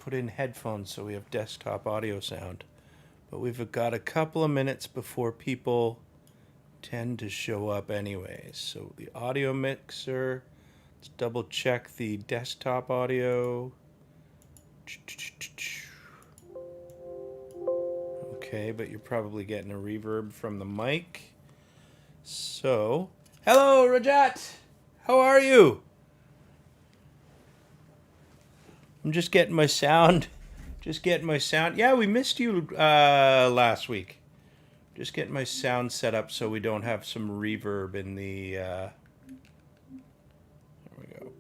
put in headphones so we have desktop audio sound. But we've got a couple of minutes before people tend to show up anyways. So the audio mixer, let's double check the desktop audio. Okay, but you're probably getting a reverb from the mic. So, hello Rajat! How are you? I'm just getting my sound. Yeah, we missed you last week. Just getting my sound set up so we don't have some reverb in the... there we go.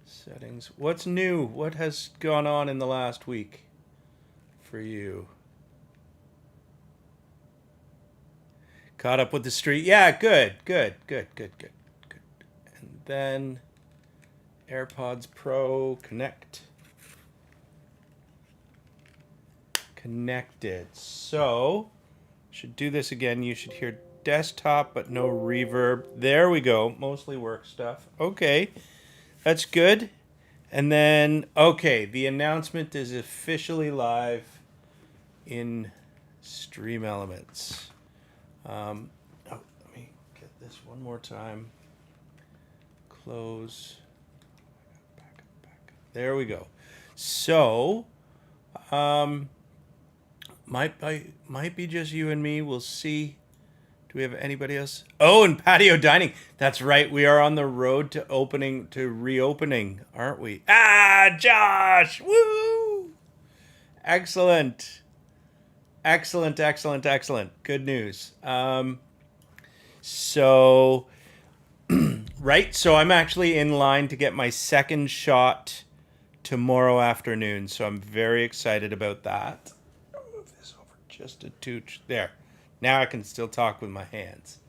Settings. What's new? What has gone on in the last week for you? Caught up with the street. Yeah, good. And then AirPods Pro connected. So, should do this again. You should hear desktop but no reverb. There we go. Mostly work stuff. Okay. That's good. And then, okay, the announcement is officially live in Stream Elements. Let me get this one more time. Close. Back. There we go. So, might be just you and me. We'll see. Do we have anybody else? Oh, and patio dining. That's right. We are on the road to reopening, aren't we? Ah, Josh! Woo! Excellent. Good news. So, right. So I'm actually in line to get my second shot tomorrow afternoon. So I'm very excited about that. I'll move this over just a touch. There. Now I can still talk with my hands.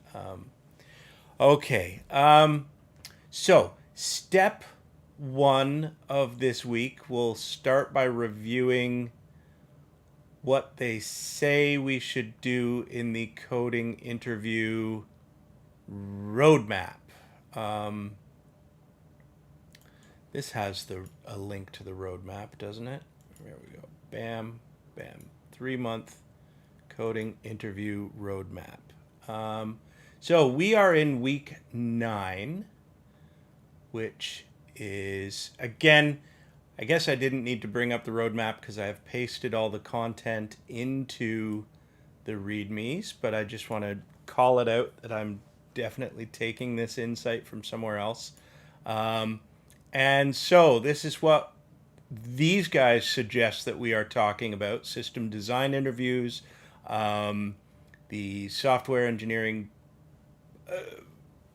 Okay. So step one of this week, we'll start by reviewing what they say we should do in the coding interview roadmap. This has a link to the roadmap, doesn't it? There we go. Bam. 3-month coding interview roadmap. So we are in week 9, which is, again, I guess I didn't need to bring up the roadmap because I have pasted all the content into the Readmes, but I just want to call it out that I'm definitely taking this insight from somewhere else. And so this is what these guys suggest that we are talking about: system design interviews, the software engineering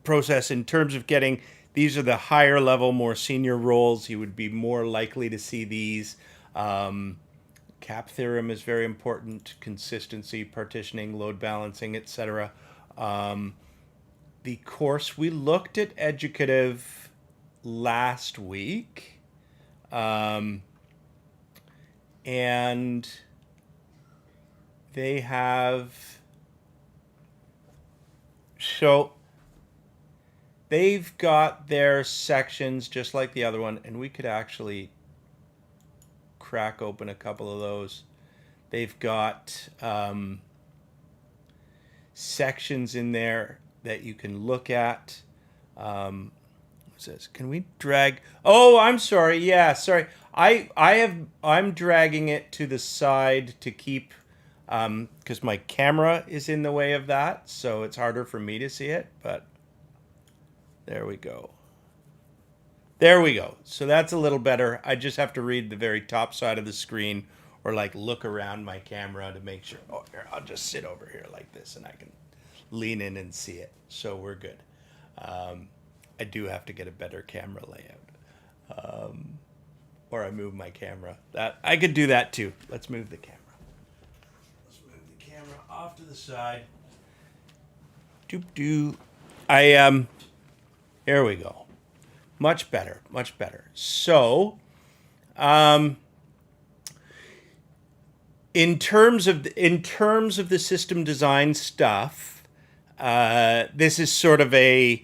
process in terms of getting, these are the higher level, more senior roles. You would be more likely to see these. CAP theorem is very important, consistency, partitioning, load balancing, etc. The course, we looked at educative last week. And they have, so they've got their sections just like the other one, and we could actually crack open a couple of those. They've got sections in there that you can look at. What's this? Can we drag? Oh, I'm sorry. Yeah, sorry. I'm dragging it to the side to keep, because my camera is in the way of that, so it's harder for me to see it, but there we go. So that's a little better. I just have to read the very top side of the screen, or like look around my camera to make sure. Oh, here, I'll just sit over here like this and I can lean in and see it. So we're good. I do have to get a better camera layout. Or I move my camera. That I could do that too. Let's move the camera. Off to the side. Doop. Here we go. Much better. So, in terms of the system design stuff, this is sort of a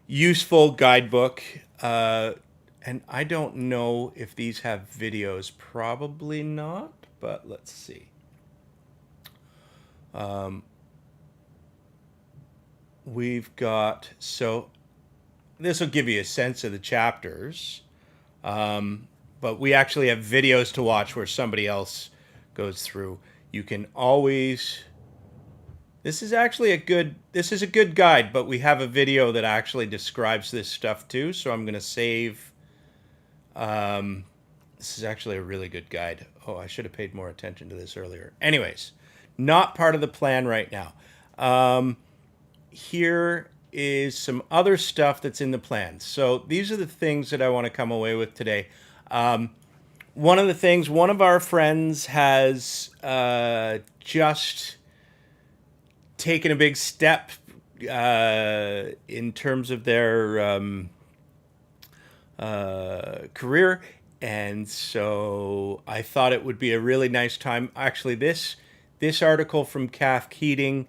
useful guidebook. And I don't know if these have videos. Probably not, but let's see. We've got, so this will give you a sense of the chapters. But we actually have videos to watch where somebody else goes through. You can always, this is a good guide, but we have a video that actually describes this stuff too. So I'm going to save, this is actually a really good guide. Oh, I should have paid more attention to this earlier. Anyways, not part of the plan right now. Here is some other stuff that's in the plan. So these are the things that I want to come away with today. One of the things, one of our friends has just taken a big step in terms of their career. And so I thought it would be a really nice time. Actually, this article from Cathie Keating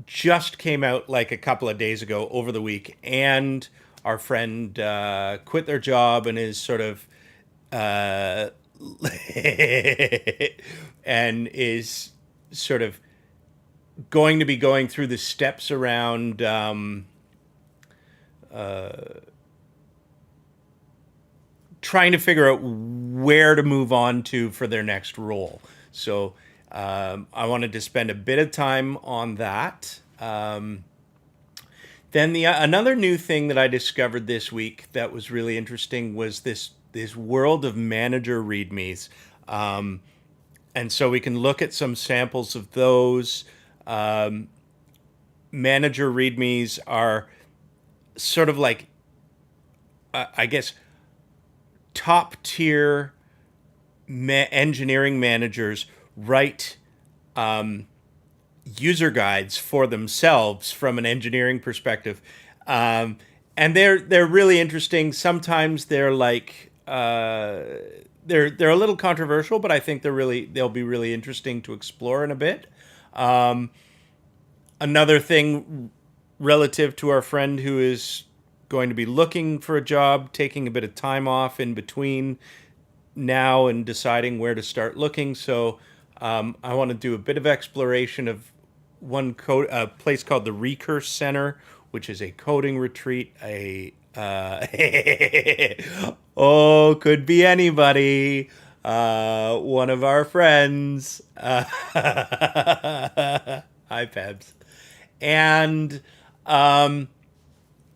just came out like a couple of days ago over the week, and our friend quit their job and is sort of and is sort of going to be going through the steps around trying to figure out where to move on to for their next role. So I wanted to spend a bit of time on that. Then another new thing that I discovered this week that was really interesting was this world of manager readmes. And so we can look at some samples of those. Manager readmes are sort of like, I guess, top tier engineering managers write user guides for themselves from an engineering perspective, and they're really interesting. Sometimes they're like they're a little controversial, but I think they'll be really interesting to explore in a bit. Another thing relative to our friend who is going to be looking for a job, taking a bit of time off in between now and deciding where to start looking. So I want to do a bit of exploration of a place called the Recurse Center, which is a coding retreat. Oh, could be anybody. One of our friends. Hi, Pebs. And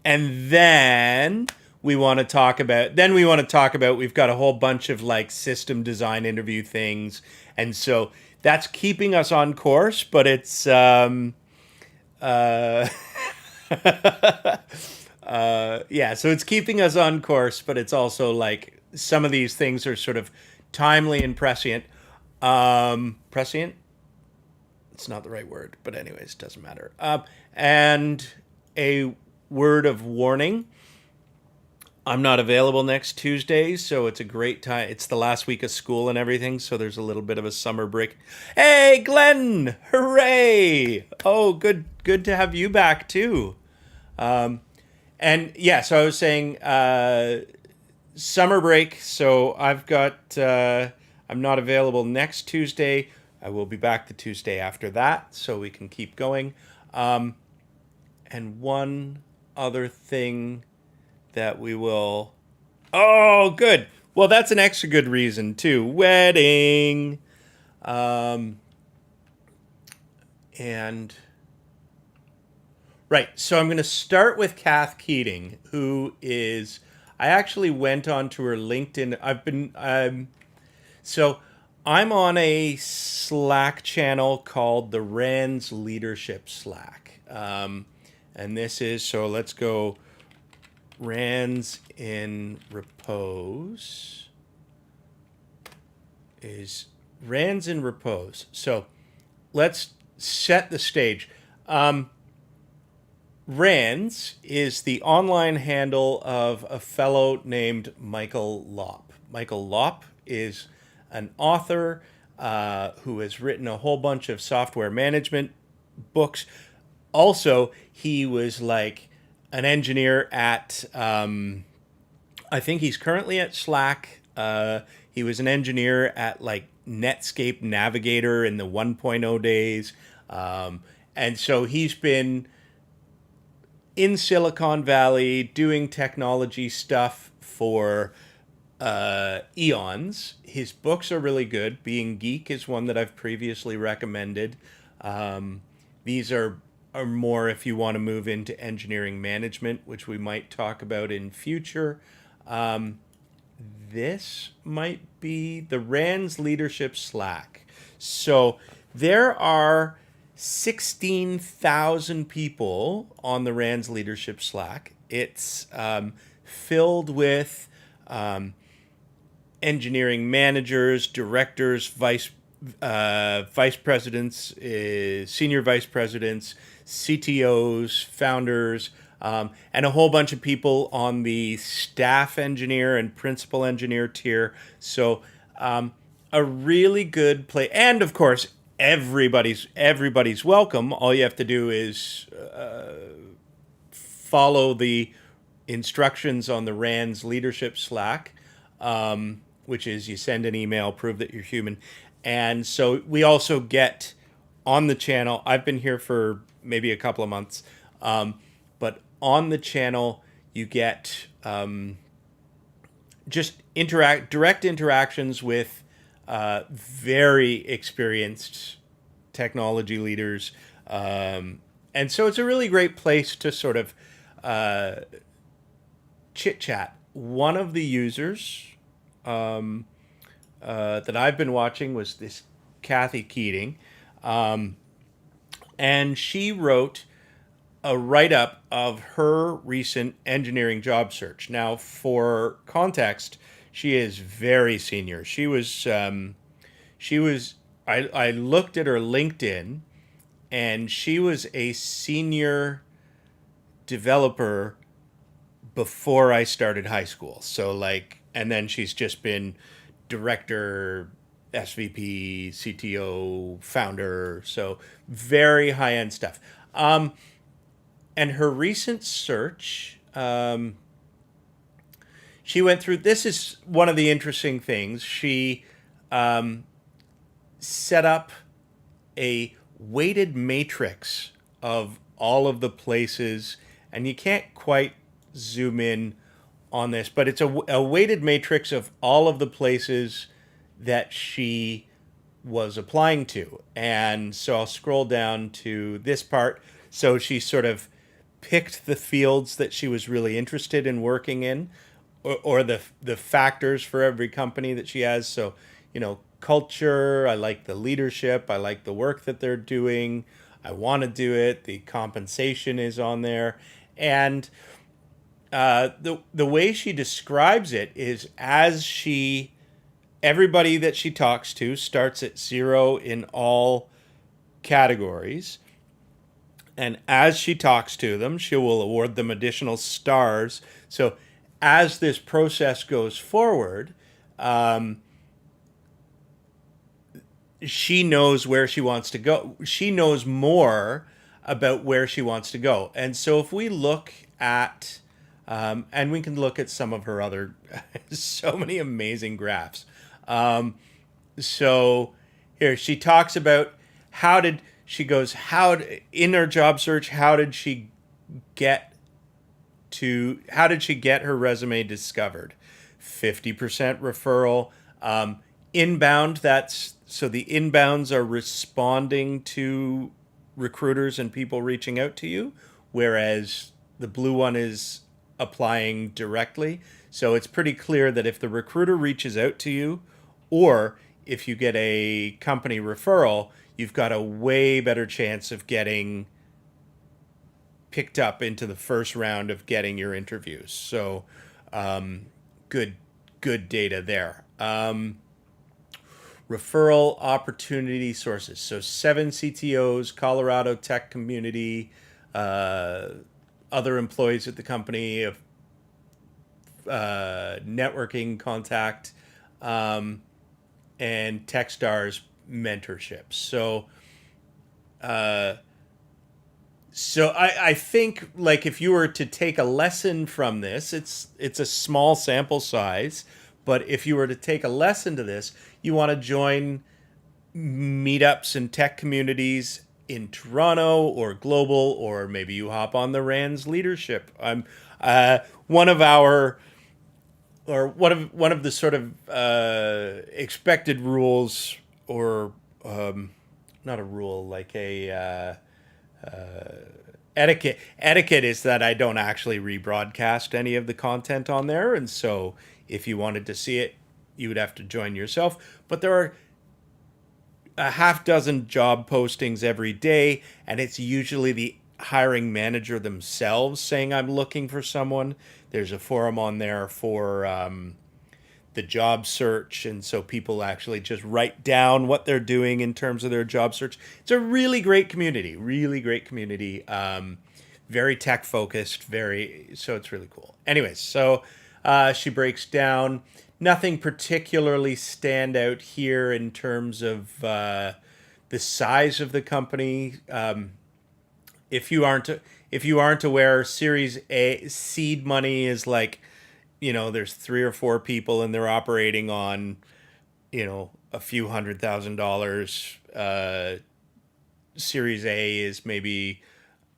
then we want to talk about, we've got a whole bunch of like system design interview things. And so that's keeping us on course, but it's, yeah, so it's keeping us on course, but it's also like some of these things are sort of timely and prescient. Prescient? It's not the right word, but anyways, doesn't matter. And a word of warning. I'm not available next Tuesday, so it's a great time. It's the last week of school and everything, so there's a little bit of a summer break. Hey, Glenn! Hooray! Oh, good to have you back, too. And yeah, so I was saying summer break, so I've got, I'm not available next Tuesday. I will be back the Tuesday after that, so we can keep going. And one other thing that we will... Oh, good. Well, that's an extra good reason, too. Wedding. And... Right, so I'm going to start with Cathie Keating, who is... I actually went onto her LinkedIn. So I'm on a Slack channel called the Rands Leadership Slack. And this is... So let's go... Rands in repose is Rands in repose. So let's set the stage. Rands is the online handle of a fellow named Michael Lopp. Michael Lopp is an author who has written a whole bunch of software management books. Also, he was like an engineer at, I think he's currently at Slack. He was an engineer at like Netscape Navigator in the 1.0 days. And so he's been in Silicon Valley doing technology stuff for eons. His books are really good. Being Geek is one that I've previously recommended. These are more if you want to move into engineering management, which we might talk about in future. This might be the Rands Leadership Slack. So there are 16,000 people on the Rands Leadership Slack. It's filled with engineering managers, directors, vice presidents, senior vice presidents, CTOs, founders, and a whole bunch of people on the staff engineer and principal engineer tier. So a really good play, and of course everybody's welcome. All you have to do is follow the instructions on the Rands Leadership Slack, which is you send an email, prove that you're human. And so we also get on the channel, I've been here for maybe a couple of months, but on the channel you get just direct interactions with very experienced technology leaders. And so it's a really great place to sort of chit chat. One of the users that I've been watching was this Cathie Keating. And she wrote a write-up of her recent engineering job search. Now, for context, she is very senior. I looked at her LinkedIn, and she was a senior developer before I started high school. So like, and then she's just been director, SVP, CTO, founder. So very high end stuff. And her recent search, she went through, this is one of the interesting things. She set up a weighted matrix of all of the places, and you can't quite zoom in on this, but it's a weighted matrix of all of the places that she was applying to. And so I'll scroll down to this part. So she sort of picked the fields that she was really interested in working in, or the factors for every company that she has. So, you know, culture, I like the leadership, I like the work that they're doing, I want to do it, the compensation is on there. And the way she describes it is everybody that she talks to starts at 0 in all categories. And as she talks to them, she will award them additional stars. So as this process goes forward, she knows where she wants to go. She knows more about where she wants to go. And so if we look at, and we can look at some of her other, so many amazing graphs. So here she talks about in her job search, how did she get her resume discovered? 50% referral. Inbound, so the inbounds are responding to recruiters and people reaching out to you, whereas the blue one is applying directly. So it's pretty clear that if the recruiter reaches out to you, or if you get a company referral, you've got a way better chance of getting picked up into the first round of getting your interviews. So good data there. Referral opportunity sources. So 7 CTOs, Colorado tech community, other employees at the company, networking contact, and Techstars mentorship. So So I think like if you were to take a lesson from this, it's a small sample size, but if you were to take a lesson to this, you want to join meetups and tech communities in Toronto or global, or maybe you hop on the Rands leadership. I'm one of our or one of the sort of expected rules, or not a rule, like a etiquette is that I don't actually rebroadcast any of the content on there, and so if you wanted to see it, you would have to join yourself. But there are a half dozen job postings every day, and it's usually the hiring manager themselves saying, I'm looking for someone. There's a forum on there for the job search, and so people actually just write down what they're doing in terms of their job search. It's a really great community, really great community. Very tech focused, so it's really cool. Anyways, so she breaks down. Nothing particularly stand out here in terms of the size of the company. If you aren't aware, Series A seed money is like, there's 3 or 4 people and they're operating on, a few $100,000. Series A is maybe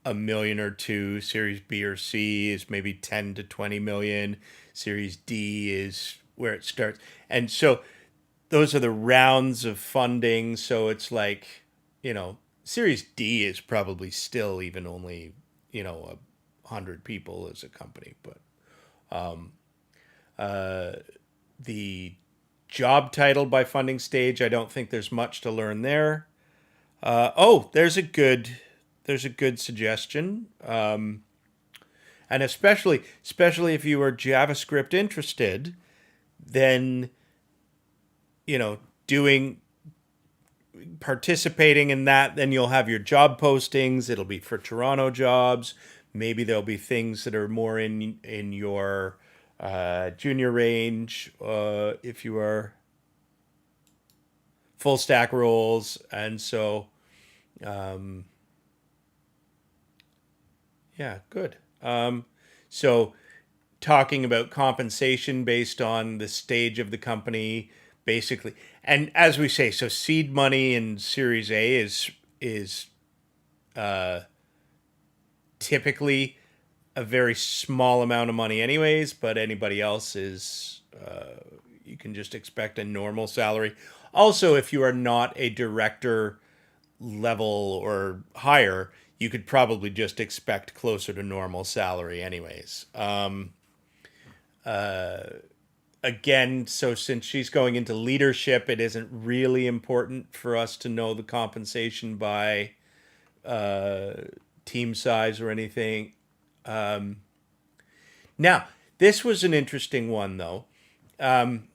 a million or two. Series B or C is maybe 10 to 20 million. Series D is where it starts. And so those are the rounds of funding. So it's like, Series D is probably still even only, 100 people as a company. But the job title by funding stage, I don't think there's much to learn there. There's a good suggestion. And especially if you are JavaScript interested, then doing participating in that, then you'll have your job postings. It'll be for Toronto jobs. Maybe there'll be things that are more in your junior range, if you are full stack roles. And so yeah, good. So talking about compensation based on the stage of the company, basically. And as we say, so seed money in Series A is typically a very small amount of money anyways, but anybody else is, you can just expect a normal salary. Also, if you are not a director level or higher, you could probably just expect closer to normal salary anyways. Again, so since she's going into leadership, it isn't really important for us to know the compensation by team size or anything. Now, this was an interesting one, though. And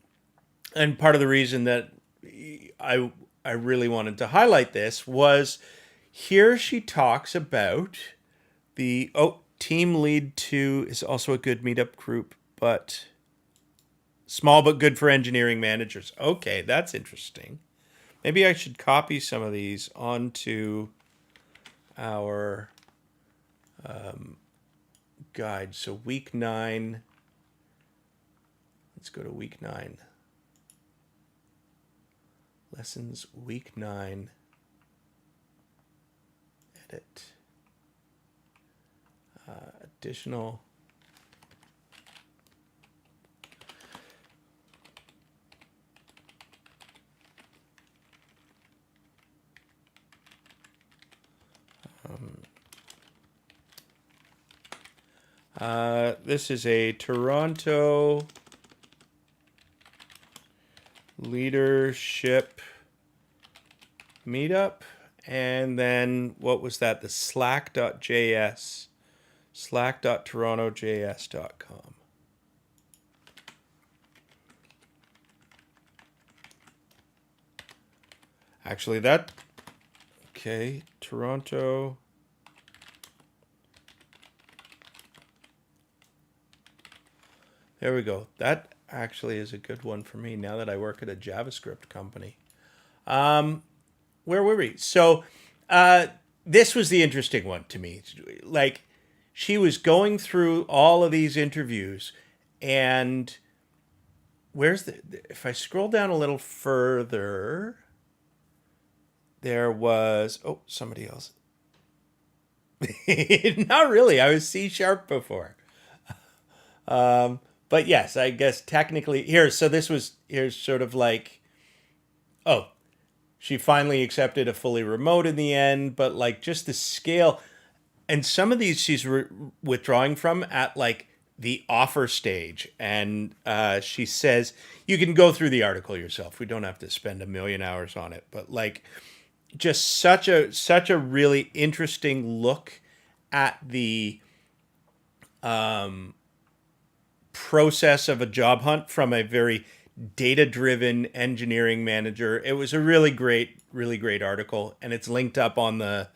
part of the reason that I really wanted to highlight this was here she talks about the team lead 2 is also a good meetup group, but small but good for engineering managers. Okay, that's interesting. Maybe I should copy some of these onto our guide. So week 9. Let's go to week 9. Lessons week 9. Edit. Additional. This is a Toronto leadership meetup. And then what was that? The slack.js, slack.torontojs.com. Actually, okay, Toronto. There we go. That actually is a good one for me now that I work at a JavaScript company. Where were we? So this was the interesting one to me. Like, she was going through all of these interviews, and where's the? If I scroll down a little further, there was somebody else. Not really. I was C sharp before. But yes, I guess technically here. So here's sort of like, oh, she finally accepted a fully remote in the end, but like just the scale, and some of these she's withdrawing from at like the offer stage, and she says you can go through the article yourself. We don't have to spend a million hours on it, but like just such a really interesting look at the process of a job hunt from a very data-driven engineering manager. It was a really great article, and it's linked up on the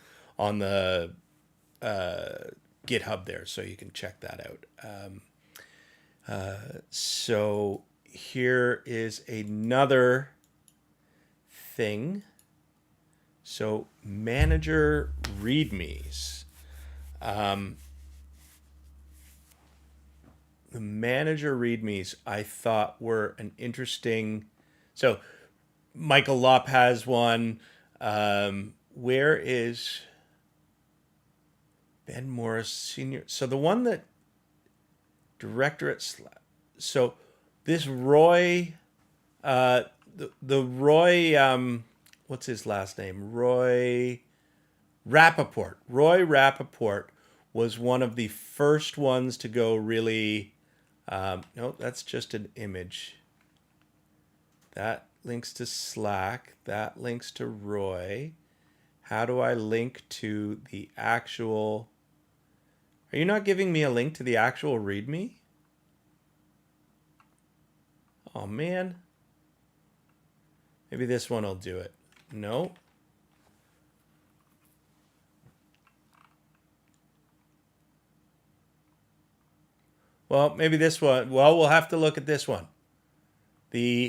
GitHub there, so you can check that out. So here is another thing. So manager readmes. The manager readmes I thought were an interesting. So Michael Lopp has one. Where is Ben Morris Senior? So the one that director at so this Roy, the Roy, what's his last name? Roy Rappaport. Roy Rappaport was one of the first ones to go really. No, that's just an image. That links to Slack. That links to Roy. How do I link to the actual? Are you not giving me a link to the actual README? Oh, man. Maybe this one will do it. No. Well, maybe this one. Well, we'll have to look at this one. Yeah,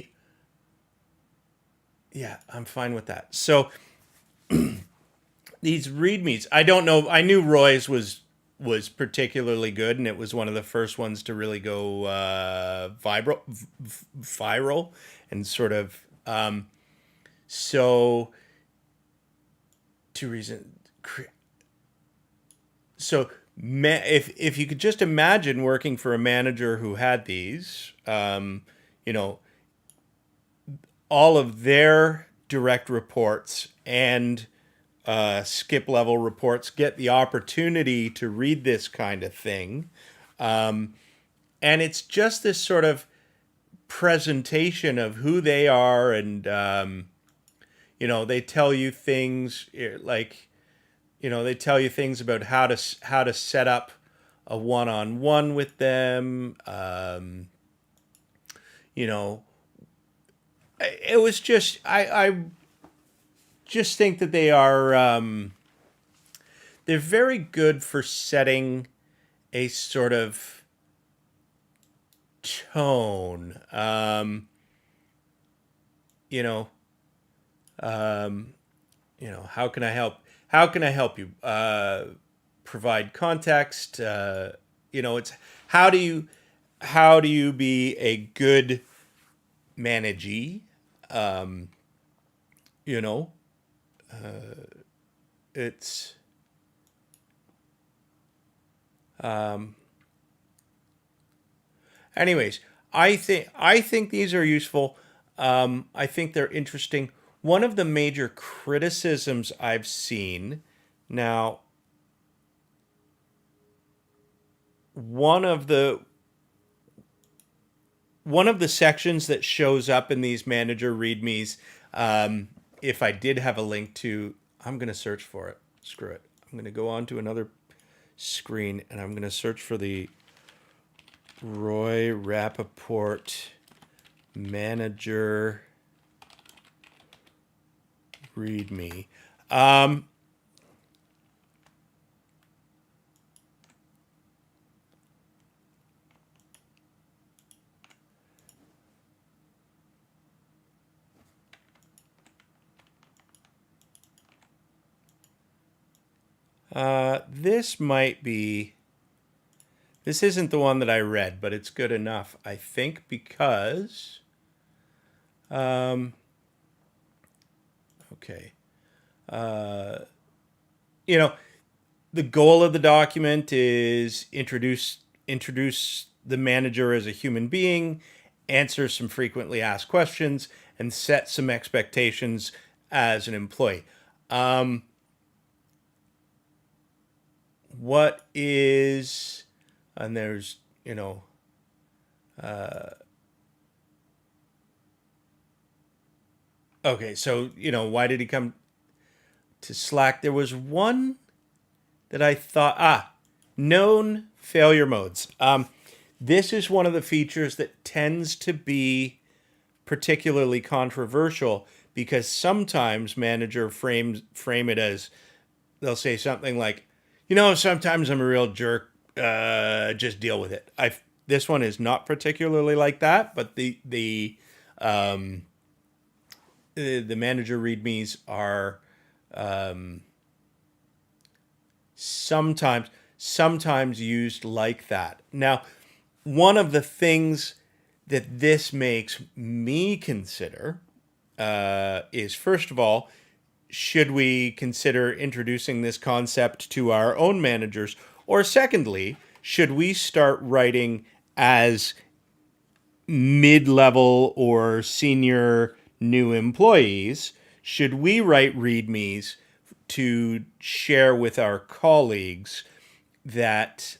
I'm fine with that. So these readmes, I don't know. I knew Roy's was particularly good, and it was one of the first ones to really go viral, and sort of. So, two reasons. So, if you could just imagine working for a manager who had these, all of their direct reports and skip level reports get the opportunity to read this kind of thing. And it's just this sort of presentation of who they are, and, they tell you things like, they tell you things about how to set up a one-on-one with them. It was just I just think that they are they're very good for setting a sort of tone. How can I help? How can I help you? Provide context. It's how do you be a good managee? It's anyways. I think these are useful. I think they're interesting. One of the major criticisms I've seen now, one of the sections that shows up in these manager readmes, if I did have a link to, I'm going to search for it. Screw it. I'm going to go on to another screen, and I'm going to search for the Roy Rappaport manager README. This might be. This isn't the one that I read, but it's good enough, I think, because. Okay. You know, the goal of the document is introduce the manager as a human being, answer some frequently asked questions, and set some expectations as an employee. What is, and there's, okay, so, why did he come to Slack? There was one that I thought, known failure modes. This is one of the features that tends to be particularly controversial because sometimes manager frame it as, they'll say something like, sometimes I'm a real jerk. Just deal with it. This one is not particularly like that, but the manager readmes are sometimes used like that. Now, one of the things that this makes me consider is, first of all, should we consider introducing this concept to our own managers? Or secondly, should we start writing as mid-level or senior new employees? Should we write readmes to share with our colleagues that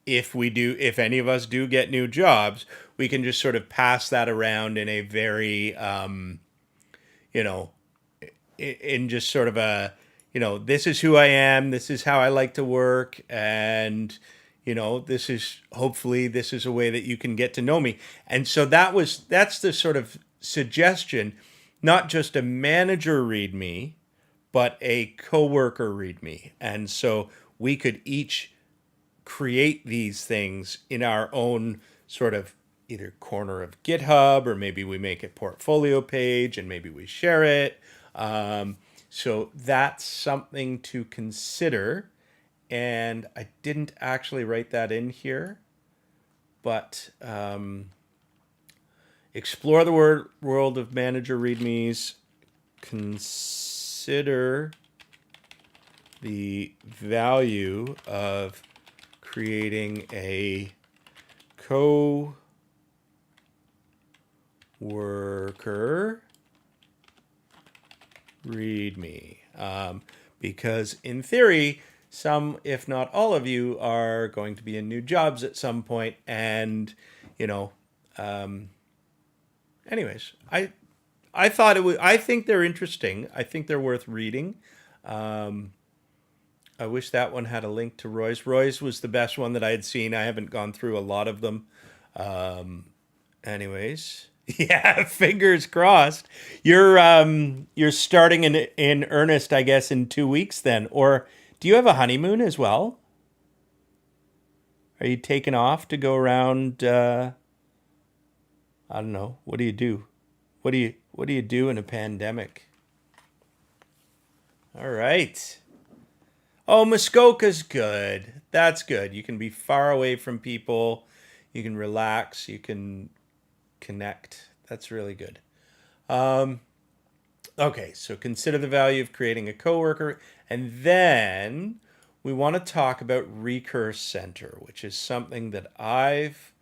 if any of us do get new jobs, we can just sort of pass that around in a very, in just sort of a, this is who I am, this is how I like to work, and, this is a way that you can get to know me. And so that's the sort of suggestion, not just a manager readme, but a coworker readme. And so we could each create these things in our own sort of either corner of GitHub, or maybe we make a portfolio page and maybe we share it. So that's something to consider. And I didn't actually write that in here, but explore the world of manager readmes. Consider the value of creating a co-worker readme. Because in theory, some, if not all of you, are going to be in new jobs at some point. And, anyways, I thought it was, I think they're interesting. I think they're worth reading. I wish that one had a link to Roy's. Roy's was the best one that I had seen. I haven't gone through a lot of them. Anyways, yeah, fingers crossed. You're starting in earnest, I guess, in 2 weeks then. Or do you have a honeymoon as well? Are you taking off to go around? I don't know. What do you do? What do you do in a pandemic? All right. Oh, Muskoka's good. That's good. You can be far away from people. You can relax. You can connect. That's really good. Okay, so consider the value of creating a coworker. And then we want to talk about Recurse Center, which is something that I've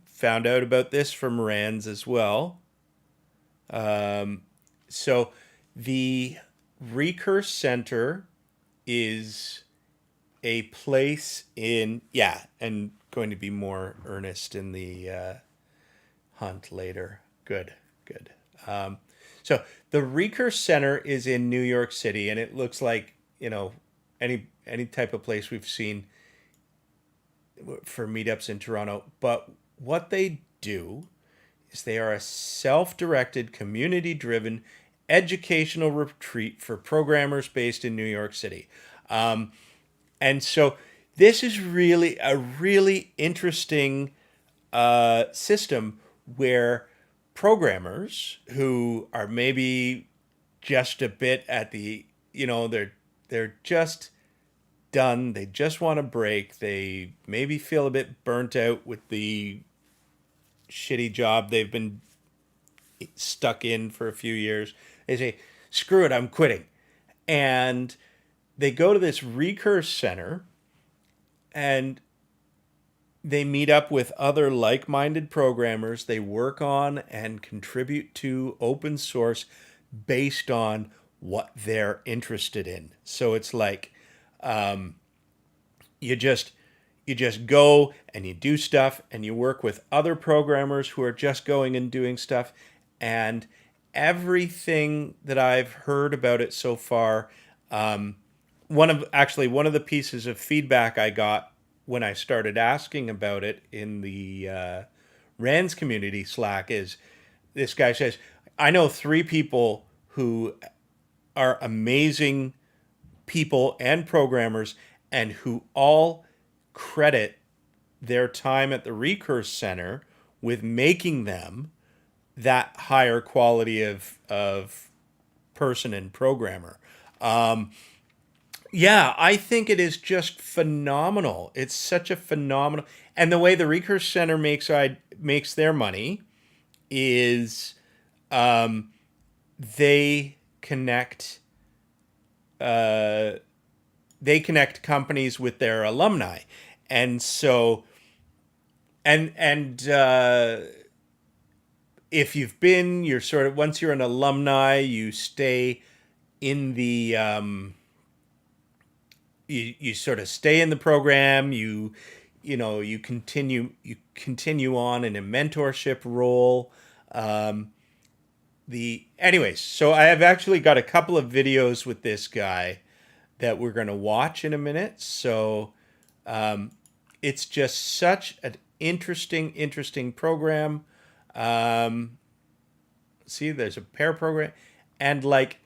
found out about this from Rands as well. So the Recurse Center is a place in, and going to be more earnest in the hunt later. Good. So the Recurse Center is in New York City, and it looks like, any type of place we've seen for meetups in Toronto. But what they do is they are a self-directed, community-driven educational retreat for programmers based in New York City. And so this is really a really interesting system where programmers who are maybe just a bit at the, they're just done. They just want a break. They maybe feel a bit burnt out with the shitty job they've been stuck in for a few years. They say, screw it, I'm quitting. And they go to this recurse center and they meet up with other like-minded programmers. They work on and contribute to open source based on what they're interested in. So it's like you just go and you do stuff and you work with other programmers who are just going and doing stuff. And everything that I've heard about it so far, one of the pieces of feedback I got when I started asking about it in the Rands community Slack is this guy says, I know 3 people who are amazing people and programmers and who all credit their time at the Recurse Center with making them that higher quality of person and programmer. Yeah, I think it is just phenomenal. It's such a phenomenal, and the way the Recurse Center makes their money is they connect they connect companies with their alumni, and so and if you're sort of, once you're an alumni, you stay in the you sort of stay in the program. You continue on in a mentorship role. Anyways, so I have actually got a couple of videos with this guy that we're going to watch in a minute. So it's just such an interesting program. See, there's a pair program, and like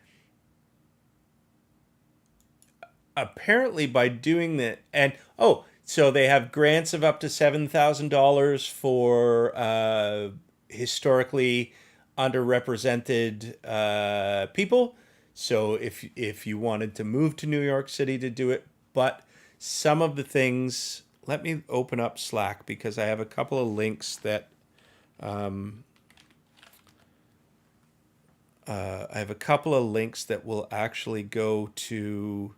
apparently by doing that, and so they have grants of up to $7,000 for historically underrepresented people. So if you wanted to move to New York City to do it, but some of the things, let me open up Slack because I have a couple of links that will actually go to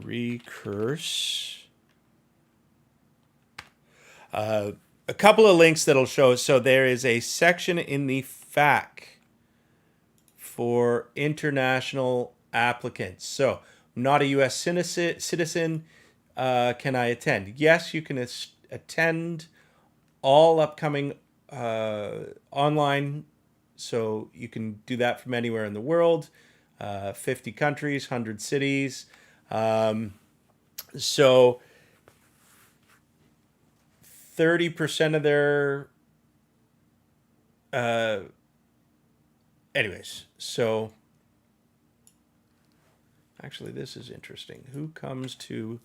Recurse. A couple of links that'll show. So there is a section in the FAQ for international applicants. So I'm not a U.S. citizen. Can I attend? Yes, you can attend all upcoming online. So you can do that from anywhere in the world. 50 countries, 100 cities. So 30% of their anyways, so actually this is interesting. Who comes to,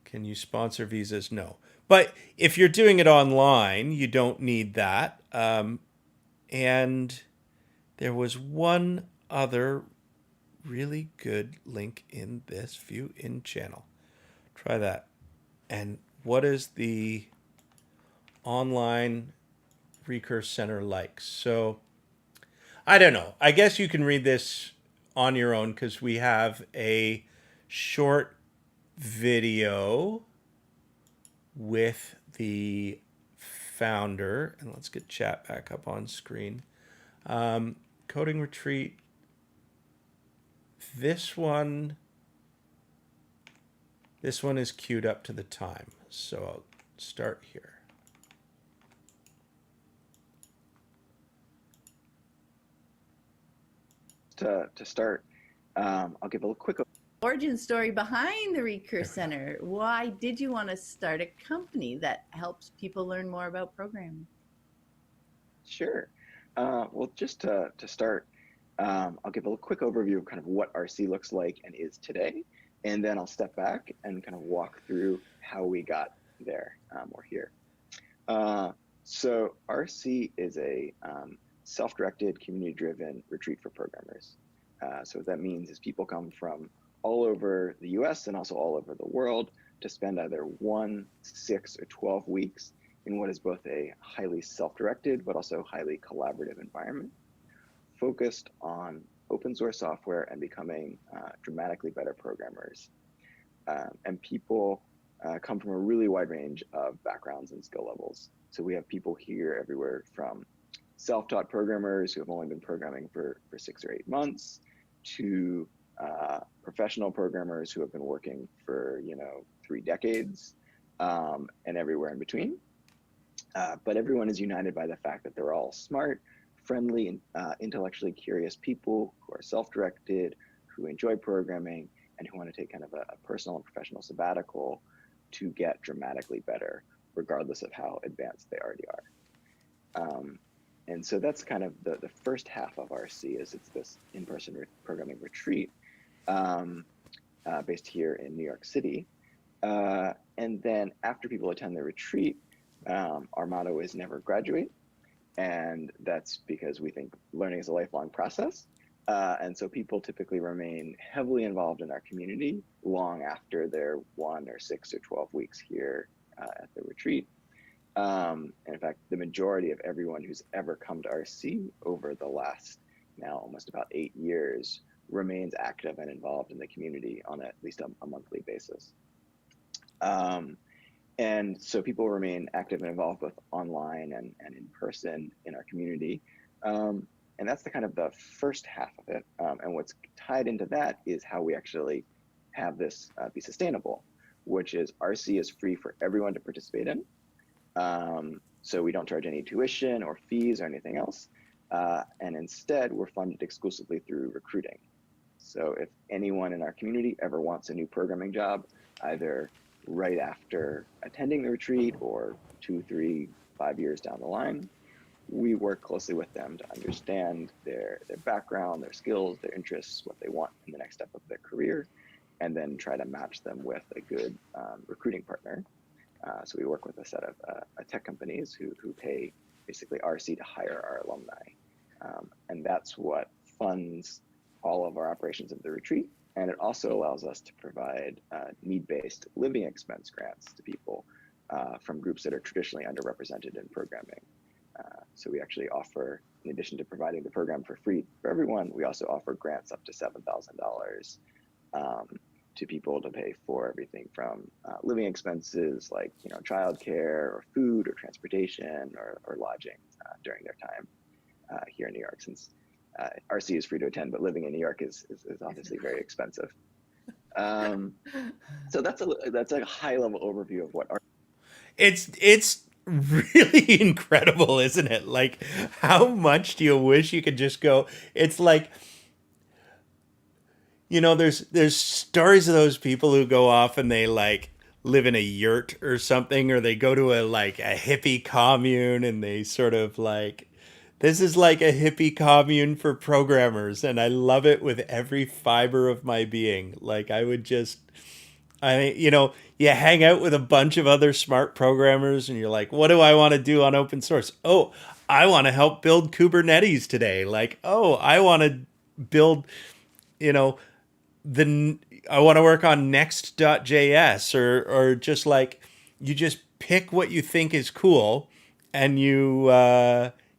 can you sponsor visas? No. But if you're doing it online, you don't need that. And there was one other really good link in this view in channel. Try that. And what is the online Recurse Center like? So I don't know. I guess you can read this on your own because we have a short video with the founder. And let's get chat back up on screen. Coding Retreat. This one is queued up to the time. So I'll start here. To start, I'll give a quick origin story behind the Recurse Center. Why did you want to start a company that helps people learn more about programming? Sure. Well, just to start, I'll give a quick overview of kind of what RC looks like and is today, and then I'll step back and kind of walk through how we got there or here. So RC is a self-directed, community-driven retreat for programmers. So what that means is people come from all over the US and also all over the world to spend either 1, 6, or 12 weeks in what is both a highly self-directed but also highly collaborative environment, focused on open source software and becoming dramatically better programmers. And people come from a really wide range of backgrounds and skill levels. So we have people here everywhere from self-taught programmers who have only been programming for 6 or 8 months to professional programmers who have been working for 3 decades, and everywhere in between. But everyone is united by the fact that they're all smart, friendly, and intellectually curious people who are self-directed, who enjoy programming, and who want to take kind of a personal and professional sabbatical to get dramatically better, regardless of how advanced they already are. And so that's kind of the first half of RC, is it's this in-person programming retreat based here in New York City. And then after people attend the retreat, our motto is never graduate. And that's because we think learning is a lifelong process. And so people typically remain heavily involved in our community long after their 1 or 6 or 12 weeks here at the retreat. And in fact, the majority of everyone who's ever come to RC over the last now almost about 8 years remains active and involved in the community on at least a monthly basis. And so people remain active and involved both online and in person in our community. And that's the kind of the first half of it. And what's tied into that is how we actually have this be sustainable, which is RC is free for everyone to participate in. So we don't charge any tuition or fees or anything else. And instead, we're funded exclusively through recruiting. So if anyone in our community ever wants a new programming job, either right after attending the retreat or 2, 3, 5 years down the line, we work closely with them to understand their background, their skills, their interests, what they want in the next step of their career, and then try to match them with a good recruiting partner. So we work with a set of tech companies who pay basically RC to hire our alumni. And that's what funds all of our operations of the retreat. And it also allows us to provide need-based living expense grants to people from groups that are traditionally underrepresented in programming. So we actually offer, in addition to providing the program for free for everyone, we also offer grants up to $7,000 to people to pay for everything from living expenses like childcare or food or transportation or lodging during their time here in New York, since RC is free to attend, but living in New York is obviously very expensive. So that's a high level overview of what It's really incredible, isn't it? Like, how much do you wish you could just go? It's like, there's stories of those people who go off and they like live in a yurt or something, or they go to a hippie commune and they sort of like, this is like a hippie commune for programmers, and I love it with every fiber of my being. Like, you hang out with a bunch of other smart programmers and you're like, what do I want to do on open source? Oh, I want to help build Kubernetes today. Like, oh, I want to build, I want to work on next.js, or just like, you just pick what you think is cool, and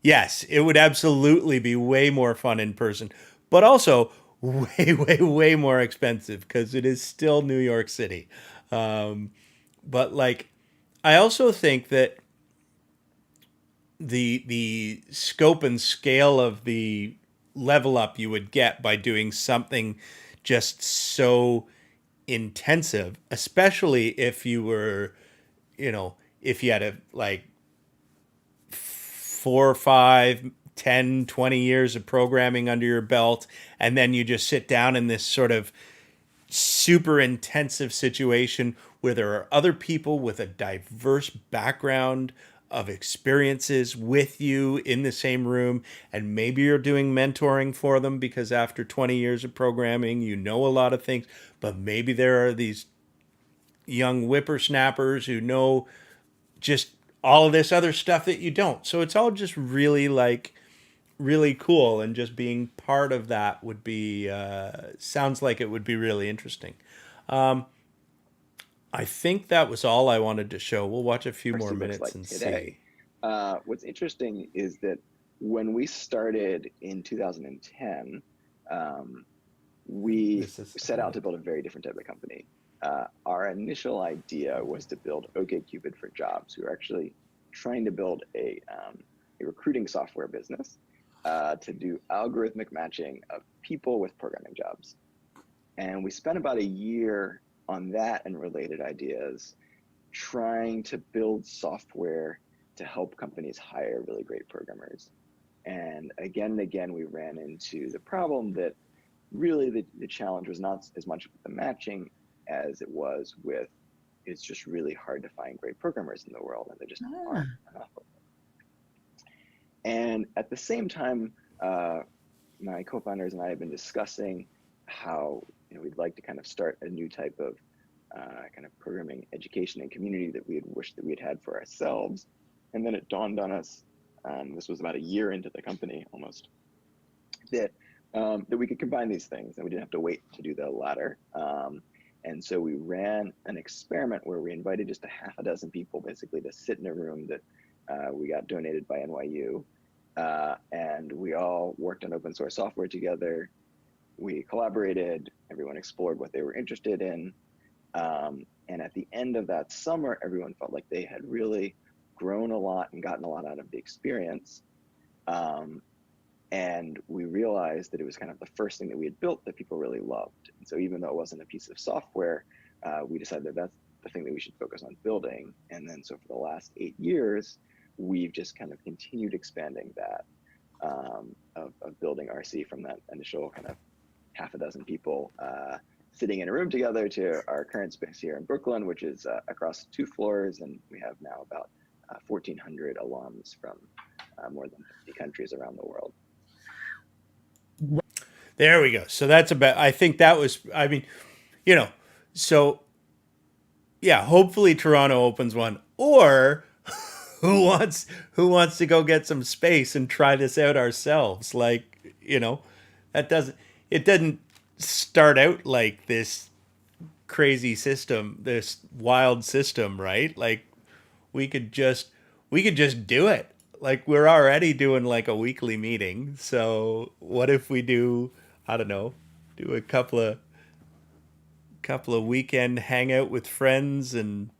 yes, it would absolutely be way more fun in person, but also way, way, way more expensive because it is still New York City. But like, I also think that the scope and scale of the level up you would get by doing something just so intensive, especially if you were, if you had a 4, 5, 10, 20 years of programming under your belt, and then you just sit down in this sort of super intensive situation where there are other people with a diverse background, of experiences with you in the same room, and maybe you're doing mentoring for them because after 20 years of programming you know a lot of things, but maybe there are these young whippersnappers who know just all of this other stuff that you don't. So it's all just really like really cool, and just being part of that would be sounds like it would be really interesting. I think that was all I wanted to show. We'll watch a few more RC looks minutes like and today. see. What's interesting is that when we started in 2010, we This is set out to build a very different type of company. Our initial idea was to build OkCupid for jobs. We were actually trying to build a recruiting software business to do algorithmic matching of people with programming jobs. And we spent about a year on that and related ideas, trying to build software to help companies hire really great programmers. And again, we ran into the problem that really the challenge was not as much with the matching as it was with, it's just really hard to find great programmers in the world, and there just aren't enough of them. And at the same time, my co-founders and I have been discussing how we'd like to kind of start a new type of kind of programming education and community that we had wished that we had had for ourselves. And then it dawned on us, this was about a year into the company almost, that that we could combine these things and we didn't have to wait to do the latter. And so we ran an experiment where we invited just a half a dozen people basically to sit in a room that we got donated by NYU. And we all worked on open source software together. We collaborated, everyone explored what they were interested in. And at the end of that summer, everyone felt like they had really grown a lot and gotten a lot out of the experience. And we realized that it was kind of the first thing that we had built that people really loved. And so even though it wasn't a piece of software, we decided that that's the thing that we should focus on building. And then so for the last 8 years, we've just kind of continued expanding that of building RC from that initial kind of half a dozen people sitting in a room together to our current space here in Brooklyn, which is across 2 floors. And we have now about 1,400 alums from more than 50 countries around the world. There we go. So that's about, I think that was, I mean, so yeah, hopefully Toronto opens one, or who wants to go get some space and try this out ourselves? Like, it doesn't start out like this crazy system, this wild system, right? Like we could just do it. Like we're already doing like a weekly meeting. So what if we do, I don't know, do a couple of weekend hangout with friends, and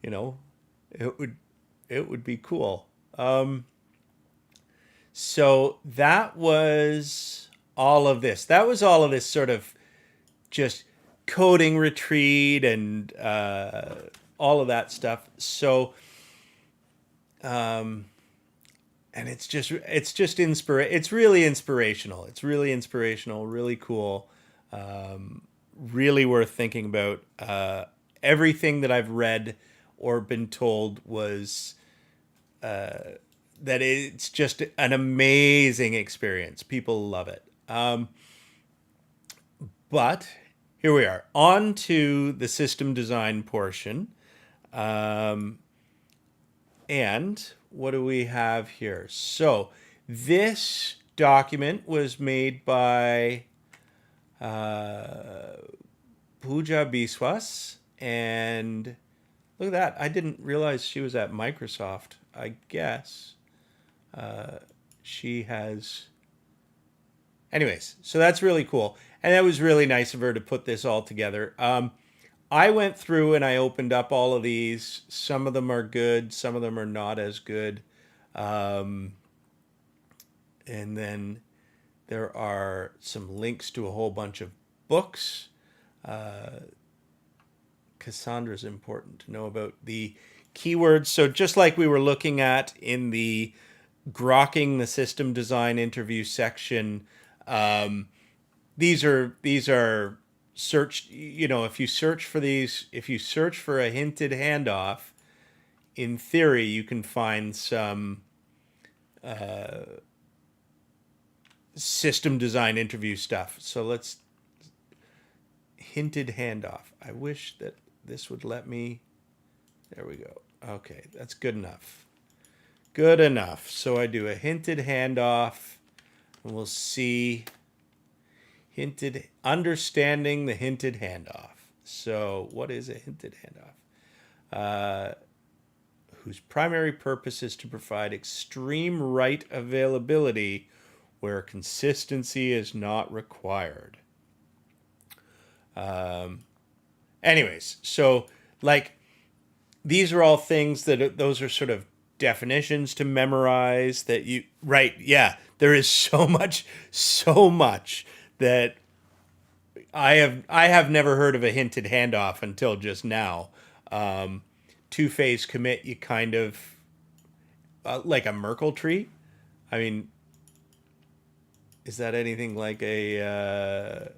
it would be cool. So that was all of this. That was all of this sort of just coding retreat and all of that stuff. So, and it's really inspirational. It's really inspirational, really cool, really worth thinking about. Everything that I've read or been told was that it's just an amazing experience. People love it. But here we are, on to the system design portion. And what do we have here? So this document was made by Pooja Biswas, and look at that. I didn't realize she was at Microsoft. I guess she has... Anyways, so that's really cool. And that was really nice of her to put this all together. I went through and I opened up all of these. Some of them are good. Some of them are not as good. And then there are some links to a whole bunch of books. Cassandra's important to know about the keywords. So just like we were looking at in the grokking the system design interview section, these are searched. If you search for these, if you search for a hinted handoff in theory, you can find some system design interview stuff. So let's hinted handoff. I wish that this would let me. There we go. Okay, that's good enough. Good enough. So I do a hinted handoff, and we'll see hinted understanding the hinted handoff. So what is a hinted handoff? Whose primary purpose is to provide extreme write availability where consistency is not required. Anyways, so like these are all things that those are sort of definitions to memorize that you right. Yeah, there is so much that I have never heard of a hinted handoff until just now. Two-phase commit, you kind of like a Merkle tree. I mean, is that anything like a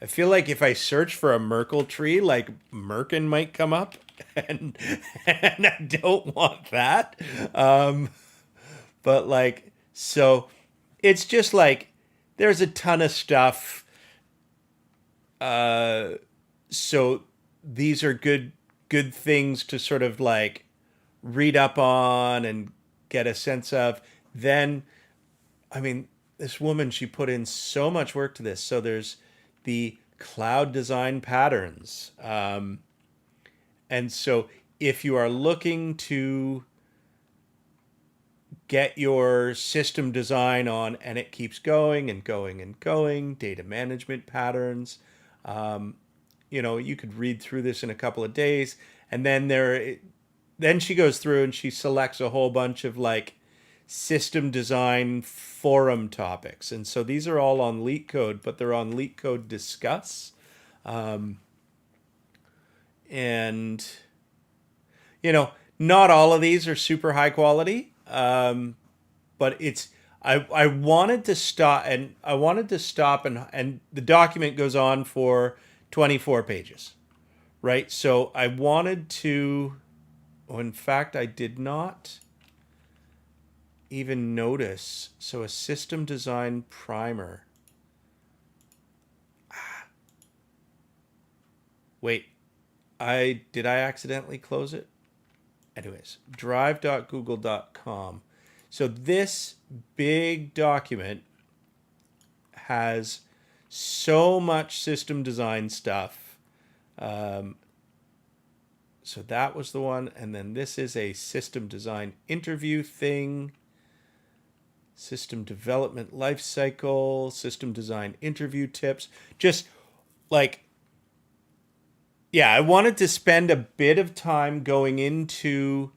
I feel like if I search for a Merkle tree, like Merkin might come up, and I don't want that. But like, so it's just like there's a ton of stuff. So these are good things to sort of like read up on and get a sense of. Then, I mean, this woman, she put in so much work to this. So there's the cloud design patterns. And so if you are looking to get your system design on and it keeps going and going and going, data management patterns, you could read through this in a couple of days. And then she goes through and she selects a whole bunch of like system design forum topics. And so these are all on LeetCode, but they're on LeetCode Discuss. And, not all of these are super high quality. But I wanted to stop and the document goes on for 24 pages, right? So I wanted to, in fact, I did not even notice. So a system design primer. Wait, did I accidentally close it? Anyways, drive.google.com. So this big document has so much system design stuff. So that was the one. And then this is a system design interview thing. System development lifecycle, system design interview tips. Just like, yeah, I wanted to spend a bit of time going into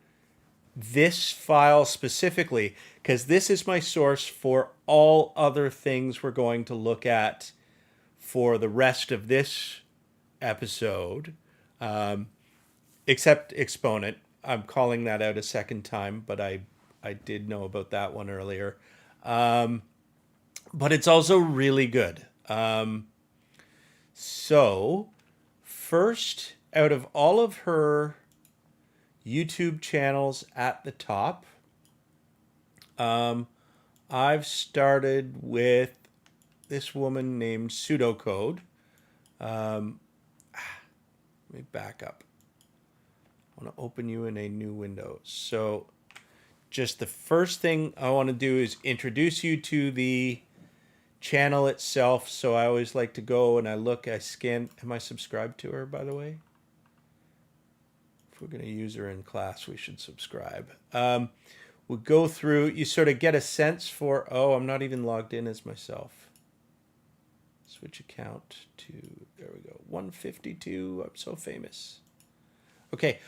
this file specifically because this is my source for all other things we're going to look at for the rest of this episode, except Exponent. I'm calling that out a second time, but I did know about that one earlier. But it's also really good. So first, out of all of her YouTube channels at the top, I've started with this woman named Pseudocode. Let me back up. I want to open you in a new window. So just the first thing I want to do is introduce you to the channel itself. So I always like to go and I scan. Am I subscribed to her, by the way? If we're going to use her in class, we should subscribe. We'll go through, you sort of get a sense for, I'm not even logged in as myself. Switch account to, there we go, 152. I'm so famous. Okay.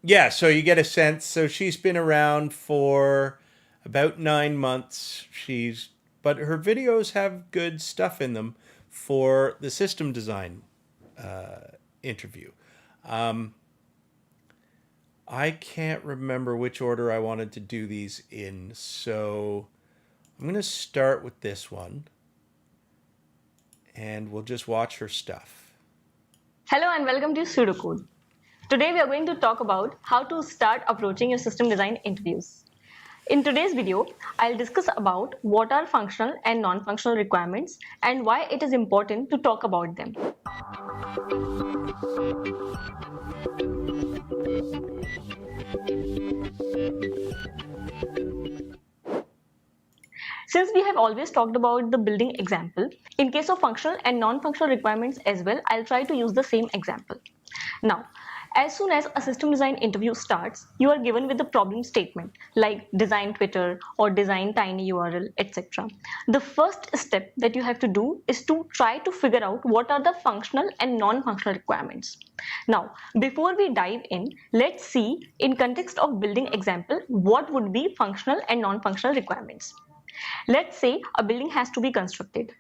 Yeah, so you get a sense. So she's been around for about 9 months. But her videos have good stuff in them for the system design interview. I can't remember which order I wanted to do these in, so I'm going to start with this one, and we'll just watch her stuff. Hello and welcome to Pseudocode. Today we are going to talk about how to start approaching your system design interviews. In today's video, I'll discuss about what are functional and non-functional requirements and why it is important to talk about them. Since we have always talked about the building example, in case of functional and non-functional requirements as well, I'll try to use the same example. Now, as soon as a system design interview starts, you are given with a problem statement like design Twitter or design tiny URL, etc. The first step that you have to do is to try to figure out what are the functional and non-functional requirements. Now, before we dive in, let's see in context of building example, what would be functional and non-functional requirements. Let's say a building has to be constructed.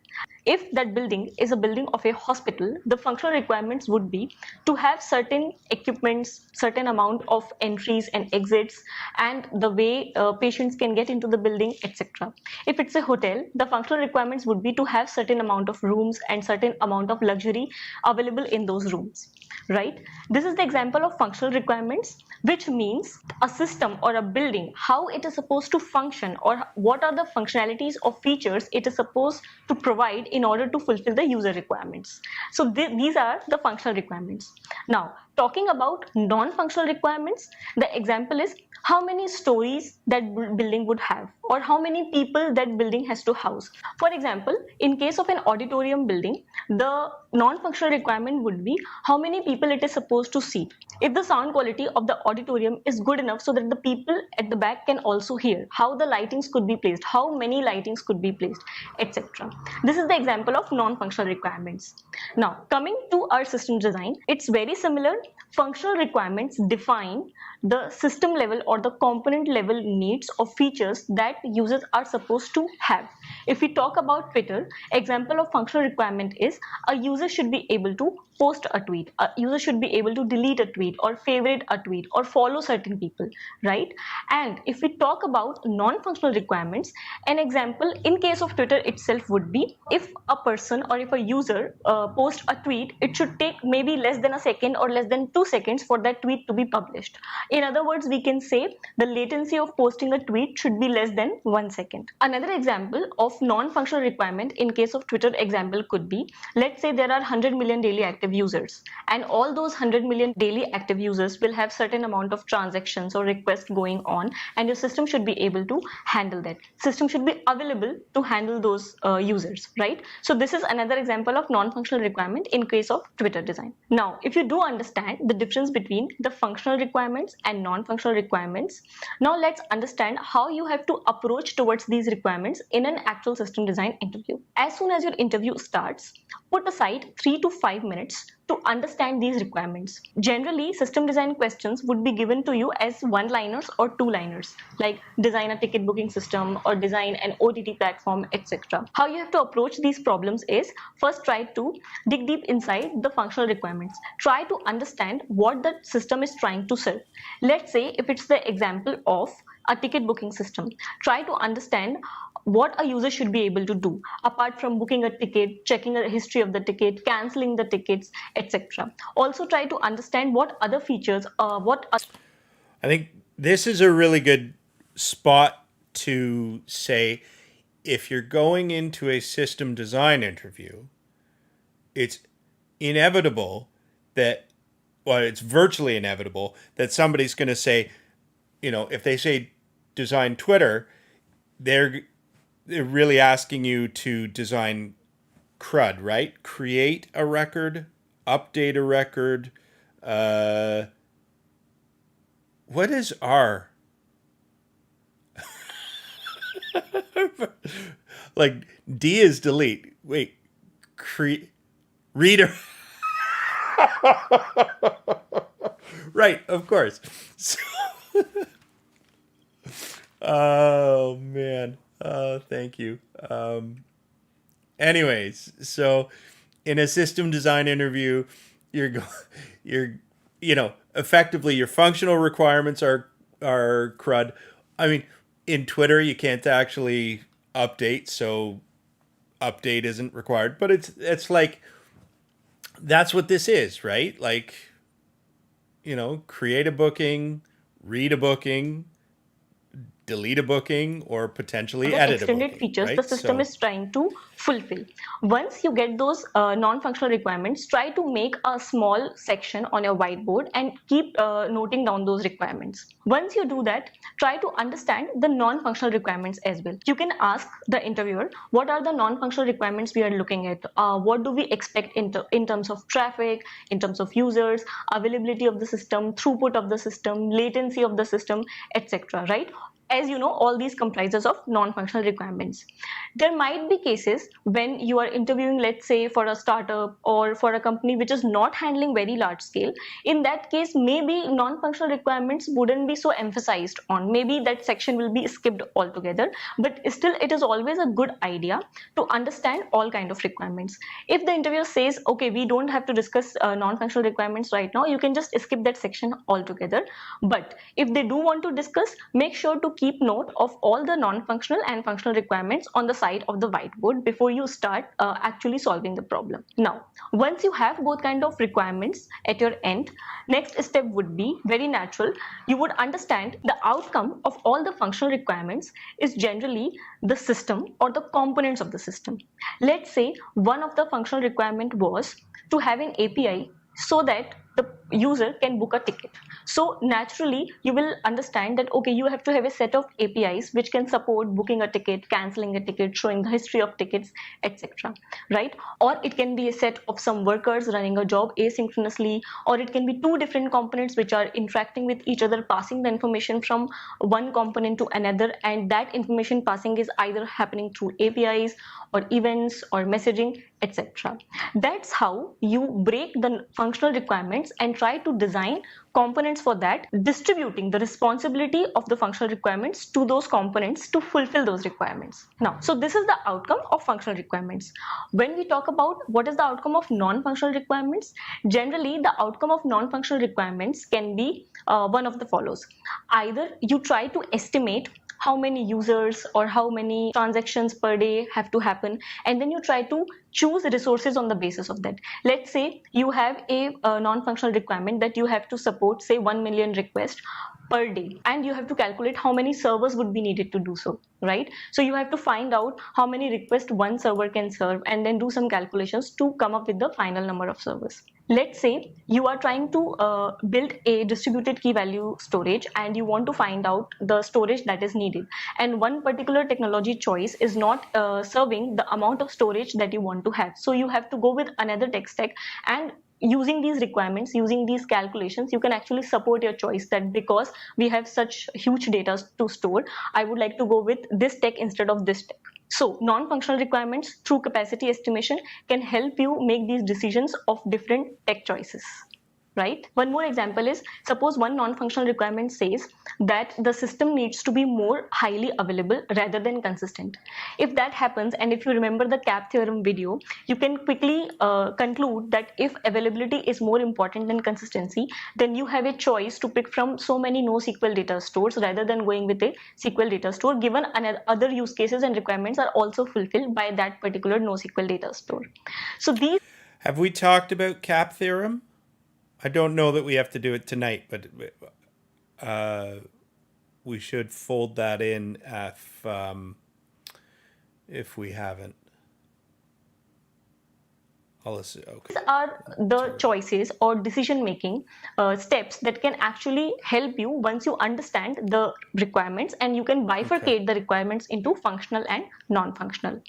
If that building is a building of a hospital, the functional requirements would be to have certain equipments, certain amount of entries and exits, and the way patients can get into the building, etc. If it's a hotel, the functional requirements would be to have certain amount of rooms and certain amount of luxury available in those rooms. Right? This is the example of functional requirements, which means a system or a building, how it is supposed to function or what are the functionalities or features it is supposed to provide in order to fulfill the user requirements. So these are the functional requirements. Now, talking about non-functional requirements, the example is how many stories that building would have or how many people that building has to house. For example, in case of an auditorium building, the non-functional requirement would be how many people it is supposed to seat. If the sound quality of the auditorium is good enough so that the people at the back can also hear, how the lightings could be placed, how many lightings could be placed, etc. This is the example of non-functional requirements. Now, coming to our system design, it's very similar. Functional requirements define the system level or the component level needs or features that users are supposed to have. If we talk about Twitter, example of functional requirement is a user should be able to post a tweet, a user should be able to delete a tweet or favorite a tweet or follow certain people, right? And if we talk about non-functional requirements, an example in case of Twitter itself would be if a person or if a user posts a tweet, it should take maybe less than a second or less than 2 seconds for that tweet to be published. In other words, we can say the latency of posting a tweet should be less than 1 second. Another example of non-functional requirement in case of Twitter example could be, let's say there are 100 million daily active users and all those 100 million daily active users will have certain amount of transactions or requests going on, and your system should be able to handle that. System should be available to handle those users, right? So this is another example of non-functional requirement in case of Twitter design. Now, if you do understand the difference between the functional requirements and non-functional requirements, now let's understand how you have to approach towards these requirements in an actual system design interview. As soon as your interview starts, put aside 3 to 5 minutes to understand these requirements. Generally, system design questions would be given to you as one-liners or two-liners, like design a ticket booking system or design an OTT platform, etc. How you have to approach these problems is first try to dig deep inside the functional requirements. Try to understand what the system is trying to serve. Let's say if it's the example of a ticket booking system, try to understand what a user should be able to do apart from booking a ticket, checking a history of the ticket, cancelling the tickets, etc. Also try to understand what other features, I think this is a really good spot to say if you're going into a system design interview, it's inevitable that, well, it's virtually inevitable that somebody's going to say, if they say design Twitter, they're really asking you to design CRUD, right? Create a record, update a record. What is R? Like D is delete. Wait, reader. Right, of course. So oh man. Thank you. Anyways, so in a system design interview, effectively your functional requirements are CRUD. I mean, in Twitter you can't actually update, so update isn't required. But it's like that's what this is, right? Like create a booking, read a booking, delete a booking, or potentially the edit a extended booking, features right? the system is trying to fulfill. Once you get those non-functional requirements, try to make a small section on your whiteboard and keep noting down those requirements. Once you do that, try to understand the non-functional requirements as well. You can ask the interviewer, what are the non-functional requirements we are looking at? What do we expect in terms of traffic, in terms of users, availability of the system, throughput of the system, latency of the system, etc. Right? As you know, all these comprises of non-functional requirements. There might be cases when you are interviewing, let's say, for a startup or for a company which is not handling very large scale. In that case, maybe non-functional requirements wouldn't be so emphasized on. Maybe that section will be skipped altogether, but still it is always a good idea to understand all kind of requirements. If the interviewer says, okay, we don't have to discuss non-functional requirements right now, you can just skip that section altogether. But if they do want to discuss, make sure to keep note of all the non-functional and functional requirements on the side of the whiteboard before you start actually solving the problem. Now, once you have both kind of requirements at your end, next step would be very natural. You would understand the outcome of all the functional requirements is generally the system or the components of the system. Let's say one of the functional requirement was to have an API so that the user can book a ticket. So naturally, you will understand that, okay, you have to have a set of APIs which can support booking a ticket, canceling a ticket, showing the history of tickets, etc. Right? Or it can be a set of some workers running a job asynchronously, or it can be two different components which are interacting with each other, passing the information from one component to another, and that information passing is either happening through APIs or events or messaging, etc. That's how you break the functional requirements and try to design components for that, distributing the responsibility of the functional requirements to those components to fulfill those requirements. Now, so this is the outcome of functional requirements. When we talk about what is the outcome of non-functional requirements, generally the outcome of non-functional requirements can be one of the follows. Either you try to estimate how many users or how many transactions per day have to happen, and then you try to choose resources on the basis of that. Let's say you have a non-functional requirement that you have to support, say, 1 million requests per day, and you have to calculate how many servers would be needed to do so, right? So you have to find out how many requests one server can serve and then do some calculations to come up with the final number of servers. Let's say you are trying to build a distributed key value storage and you want to find out the storage that is needed, and one particular technology choice is not serving the amount of storage that you want to have. So you have to go with another tech stack, and using these requirements, using these calculations, you can actually support your choice that because we have such huge data to store, I would like to go with this tech instead of this tech. So non-functional requirements through capacity estimation can help you make these decisions of different tech choices. Right? One more example is, suppose one non-functional requirement says that the system needs to be more highly available rather than consistent. If that happens, and if you remember the CAP theorem video, you can quickly conclude that if availability is more important than consistency, then you have a choice to pick from so many NoSQL data stores rather than going with a SQL data store, given other use cases and requirements are also fulfilled by that particular NoSQL data store. So these... Have we talked about CAP theorem? I don't know that we have to do it tonight, but we should fold that in if we haven't. Okay. These are the choices or decision-making steps that can actually help you once you understand the requirements, and you can bifurcate the requirements into functional and non-functional.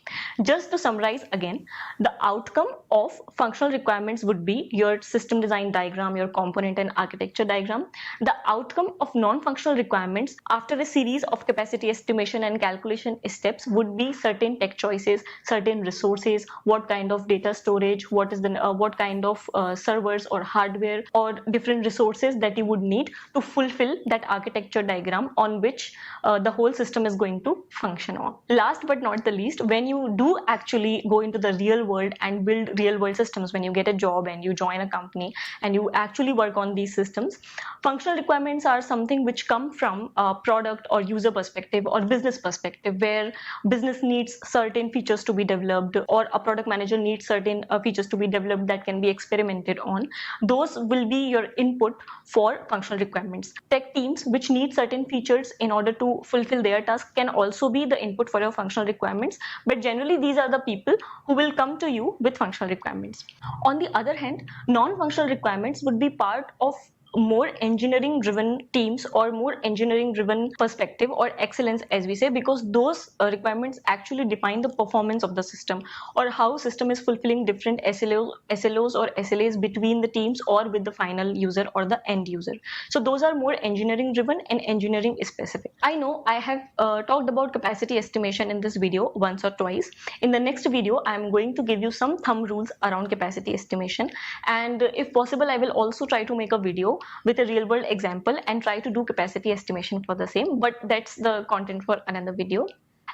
Just to summarize again, the outcome of functional requirements would be your system design diagram, your component and architecture diagram. The outcome of non-functional requirements after a series of capacity estimation and calculation steps would be certain tech choices, certain resources, what kind of data storage, what is the what kind of servers or hardware or different resources that you would need to fulfill that architecture diagram on which the whole system is going to function on. Last but not the least, when you do actually go into the real world and build real world systems, when you get a job and you join a company and you actually work on these systems, functional requirements are something which come from a product or user perspective or business perspective, where business needs certain features to be developed or a product manager needs certain features features to be developed that can be experimented on. Those will be your input for functional requirements. Tech teams which need certain features in order to fulfill their task can also be the input for your functional requirements, but generally these are the people who will come to you with functional requirements. On the other hand, non-functional requirements would be part of more engineering driven teams or more engineering driven perspective or excellence, as we say, because those requirements actually define the performance of the system or how system is fulfilling different SLOs or SLAs between the teams or with the final user or the end user. So those are more engineering driven and engineering specific. I know I have talked about capacity estimation in this video once or twice. In the next video, I am going to give you some thumb rules around capacity estimation, and if possible, I will also try to make a video with a real world example and try to do capacity estimation for the same, but that's the content for another video.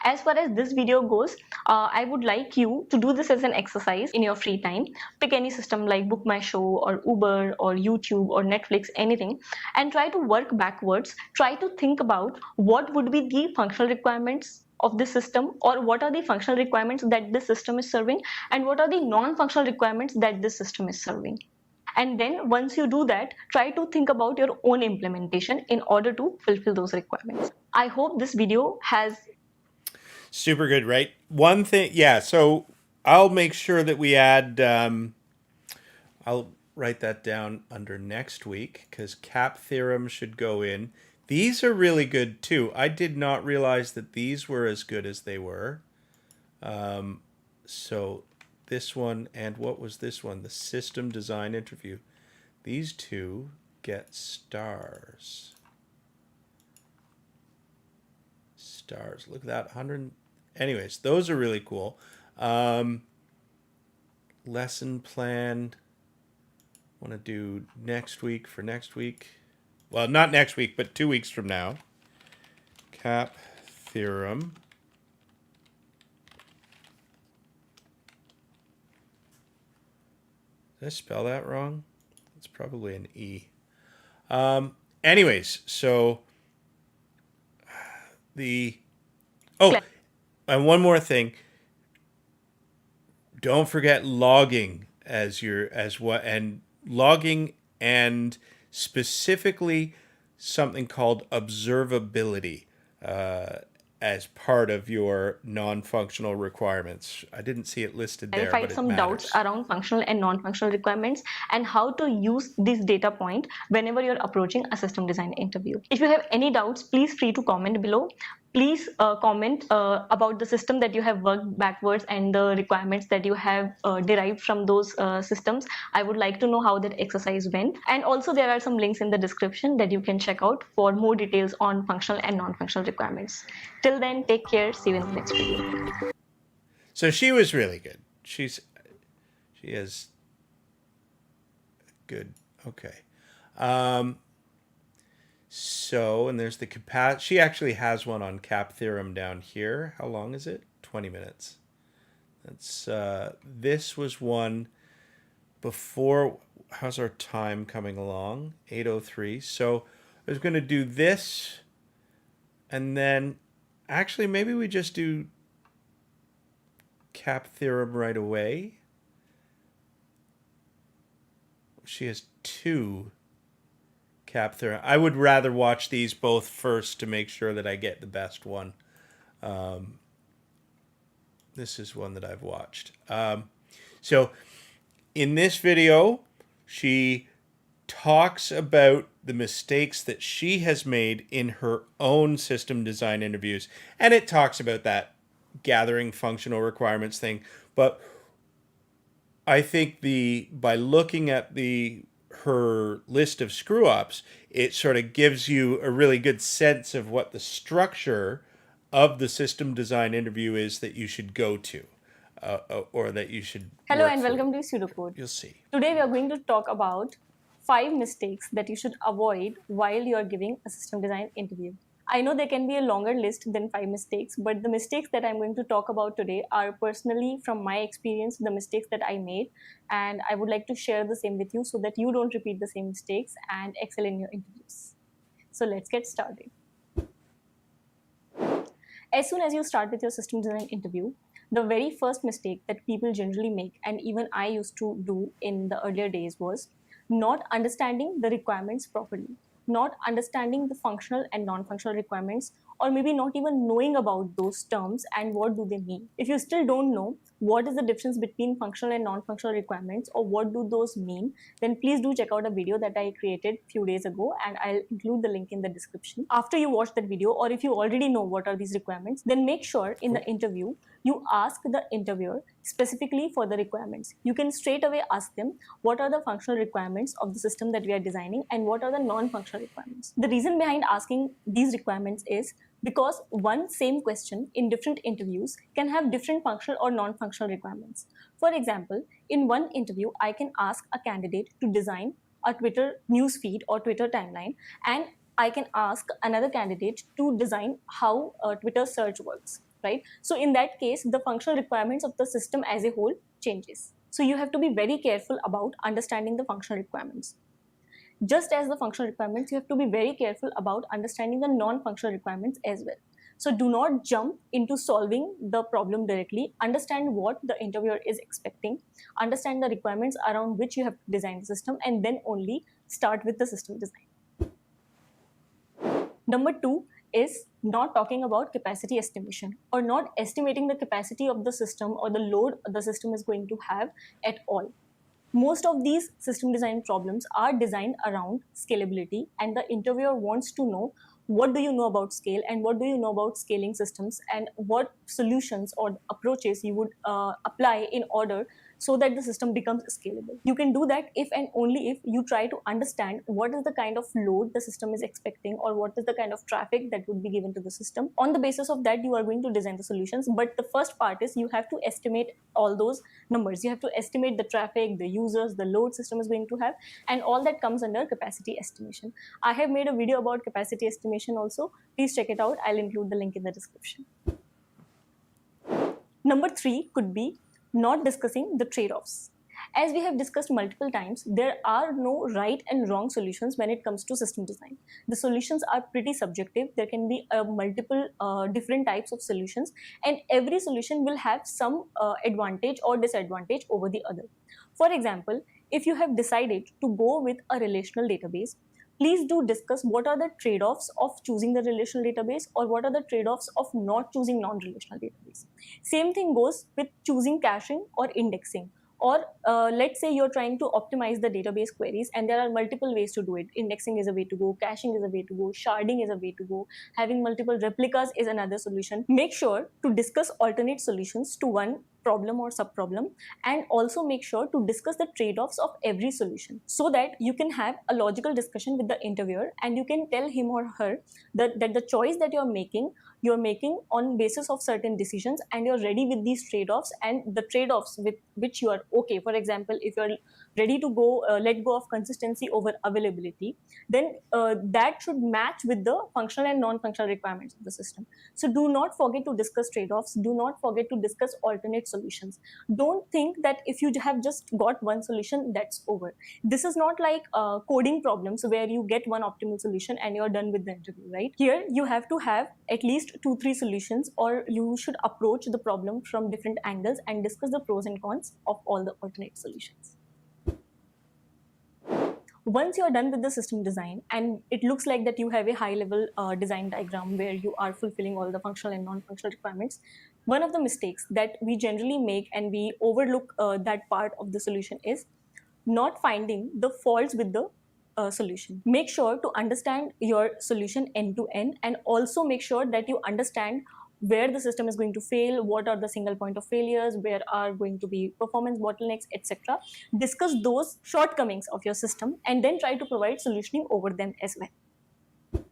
As far as this video goes, I would like you to do this as an exercise in your free time. Pick any system like Book My Show or Uber or YouTube or Netflix, anything, and try to work backwards. Try to think about what would be the functional requirements of this system, or what are the functional requirements that this system is serving, and what are the non-functional requirements that this system is serving. And then once you do that, try to think about your own implementation in order to fulfill those requirements. I hope this video has... Super good, right? One thing, yeah, so I'll make sure that we add, I'll write that down under next week, because cap theorem should go in. These are really good too. I did not realize that these were as good as they were. So this one, and what was this one? The system design interview. These two get stars. Stars. Look at that, 100. Anyways, those are really cool. Lesson plan. Want to do next week for next week. Well, not next week, but 2 weeks from now. Cap theorem. Did I spell that wrong? It's probably an E. Anyways, so and one more thing. Don't forget logging and logging, and specifically something called observability as part of your non-functional requirements. I didn't see it listed there, but it some matters. Doubts around functional and non-functional requirements and how to use this data point whenever you're approaching a system design interview. If you have any doubts, please free to comment below. Please comment about the system that you have worked backwards and the requirements that you have derived from those systems. I would like to know how that exercise went. And also there are some links in the description that you can check out for more details on functional and non-functional requirements. Till then, take care. See you in the next video. So she was really good. She is good. Okay. So, and there's the capacity. She actually has one on cap theorem down here. How long is it? 20 minutes. That's this was one before. How's our time coming along? 8:03. So I was going to do this, and then actually maybe we just do cap theorem right away. She has two cap theorem. I would rather watch these both first to make sure that I get the best one. This is one that I've watched. So in this video, she talks about the mistakes that she has made in her own system design interviews. And it talks about that gathering functional requirements thing. But I think by looking at her list of screw-ups, it sort of gives you a really good sense of what the structure of the system design interview is that you should go to, or that you should. Hello and welcome to Pseudocode. You'll see. Today we are going to talk about 5 mistakes that you should avoid while you are giving a system design interview. I know there can be a longer list than 5 mistakes, but the mistakes that I'm going to talk about today are personally from my experience, the mistakes that I made, and I would like to share the same with you so that you don't repeat the same mistakes and excel in your interviews. So let's get started. As soon as you start with your system design interview, The very first mistake that people generally make, and even I used to do in the earlier days, was not understanding the requirements properly, not understanding the functional and non-functional requirements, or maybe not even knowing about those terms and what do they mean. If you still don't know what is the difference between functional and non-functional requirements or what do those mean, then please do check out a video that I created a few days ago, and I'll include the link in the description. After you watch that video, or if you already know what are these requirements, then make sure in the interview you ask the interviewer specifically for the requirements. You can straight away ask them what are the functional requirements of the system that we are designing and what are the non-functional requirements. The reason behind asking these requirements is because one same question in different interviews can have different functional or non-functional requirements. For example, in one interview, I can ask a candidate to design a Twitter newsfeed or Twitter timeline, and I can ask another candidate to design how Twitter search works. Right? So in that case, the functional requirements of the system as a whole changes. So you have to be very careful about understanding the functional requirements. Just as the functional requirements, you have to be very careful about understanding the non-functional requirements as well. So do not jump into solving the problem directly. Understand what the interviewer is expecting, understand the requirements around which you have to design the system, and then only start with the system design. Number 2 is not talking about capacity estimation or not estimating the capacity of the system or the load the system is going to have at all. Most of these system design problems are designed around scalability, and the interviewer wants to know what do you know about scale and what do you know about scaling systems and what solutions or approaches you would apply in order so that the system becomes scalable. You can do that if and only if you try to understand what is the kind of load the system is expecting or what is the kind of traffic that would be given to the system. On the basis of that, you are going to design the solutions. But the first part is you have to estimate all those numbers. You have to estimate the traffic, the users, the load system is going to have, and all that comes under capacity estimation. I have made a video about capacity estimation also. Please check it out. I'll include the link in the description. Number 3 could be not discussing the trade-offs. As we have discussed multiple times, there are no right and wrong solutions when it comes to system design. The solutions are pretty subjective. There can be multiple different types of solutions, and every solution will have some advantage or disadvantage over the other. For example, if you have decided to go with a relational database, please do discuss what are the trade-offs of choosing the relational database or what are the trade-offs of not choosing non-relational database. Same thing goes with choosing caching or indexing. Or let's say you're trying to optimize the database queries, and there are multiple ways to do it. Indexing is a way to go, caching is a way to go, sharding is a way to go, having multiple replicas is another solution. Make sure to discuss alternate solutions to one problem or sub-problem, and also make sure to discuss the trade-offs of every solution so that you can have a logical discussion with the interviewer and you can tell him or her that the choice that you're making on basis of certain decisions, and you're ready with these trade-offs and the trade-offs with which you are okay. For example, if you're ready to go let go of consistency over availability, then that should match with the functional and non-functional requirements of the system. So do not forget to discuss trade-offs. Do not forget to discuss alternate solutions. Don't think that if you have just got one solution, that's over. This is not like coding problems where you get one optimal solution and you're done with the interview, right? Here you have to have at least 2-3 solutions, or you should approach the problem from different angles and discuss the pros and cons of all the alternate solutions. Once you're done with the system design and it looks like that you have a high level design diagram where you are fulfilling all the functional and non-functional requirements, one of the mistakes that we generally make and we overlook that part of the solution is not finding the faults with the solution. Make sure to understand your solution end to end, and also make sure that you understand where the system is going to fail, what are the single point of failures, where are going to be performance bottlenecks, etc. Discuss those shortcomings of your system and then try to provide solutioning over them as well.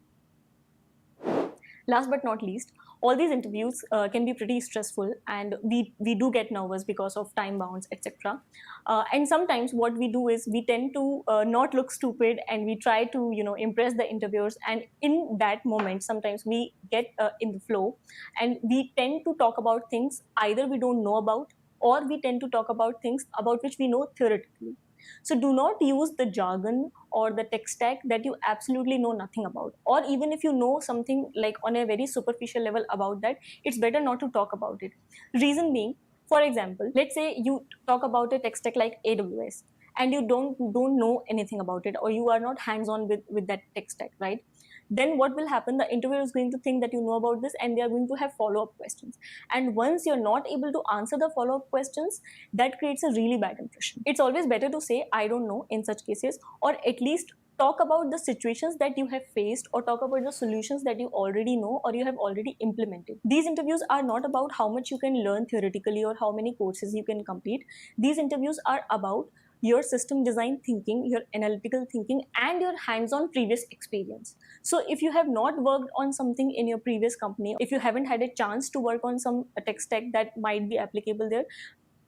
Last but not least, all these interviews can be pretty stressful, and we do get nervous because of time bounds, etc. And sometimes what we do is we tend to not look stupid, and we try to impress the interviewers, and in that moment sometimes we get in the flow and we tend to talk about things either we don't know about, or we tend to talk about things about which we know theoretically. So do not use the jargon or the tech stack that you absolutely know nothing about. Or even if you know something like on a very superficial level about that, it's better not to talk about it. Reason being, for example, let's say you talk about a tech stack like AWS and you don't know anything about it, or you are not hands-on with that tech stack, right? Then what will happen? The interviewer is going to think that you know about this, and they are going to have follow-up questions. And once you're not able to answer the follow-up questions, that creates a really bad impression. It's always better to say I don't know in such cases, or at least talk about the situations that you have faced, or talk about the solutions that you already know or you have already implemented. These interviews are not about how much you can learn theoretically or how many courses you can complete. These interviews are about your system design thinking, your analytical thinking, and your hands-on previous experience. So if you have not worked on something in your previous company, if you haven't had a chance to work on some tech stack that might be applicable there,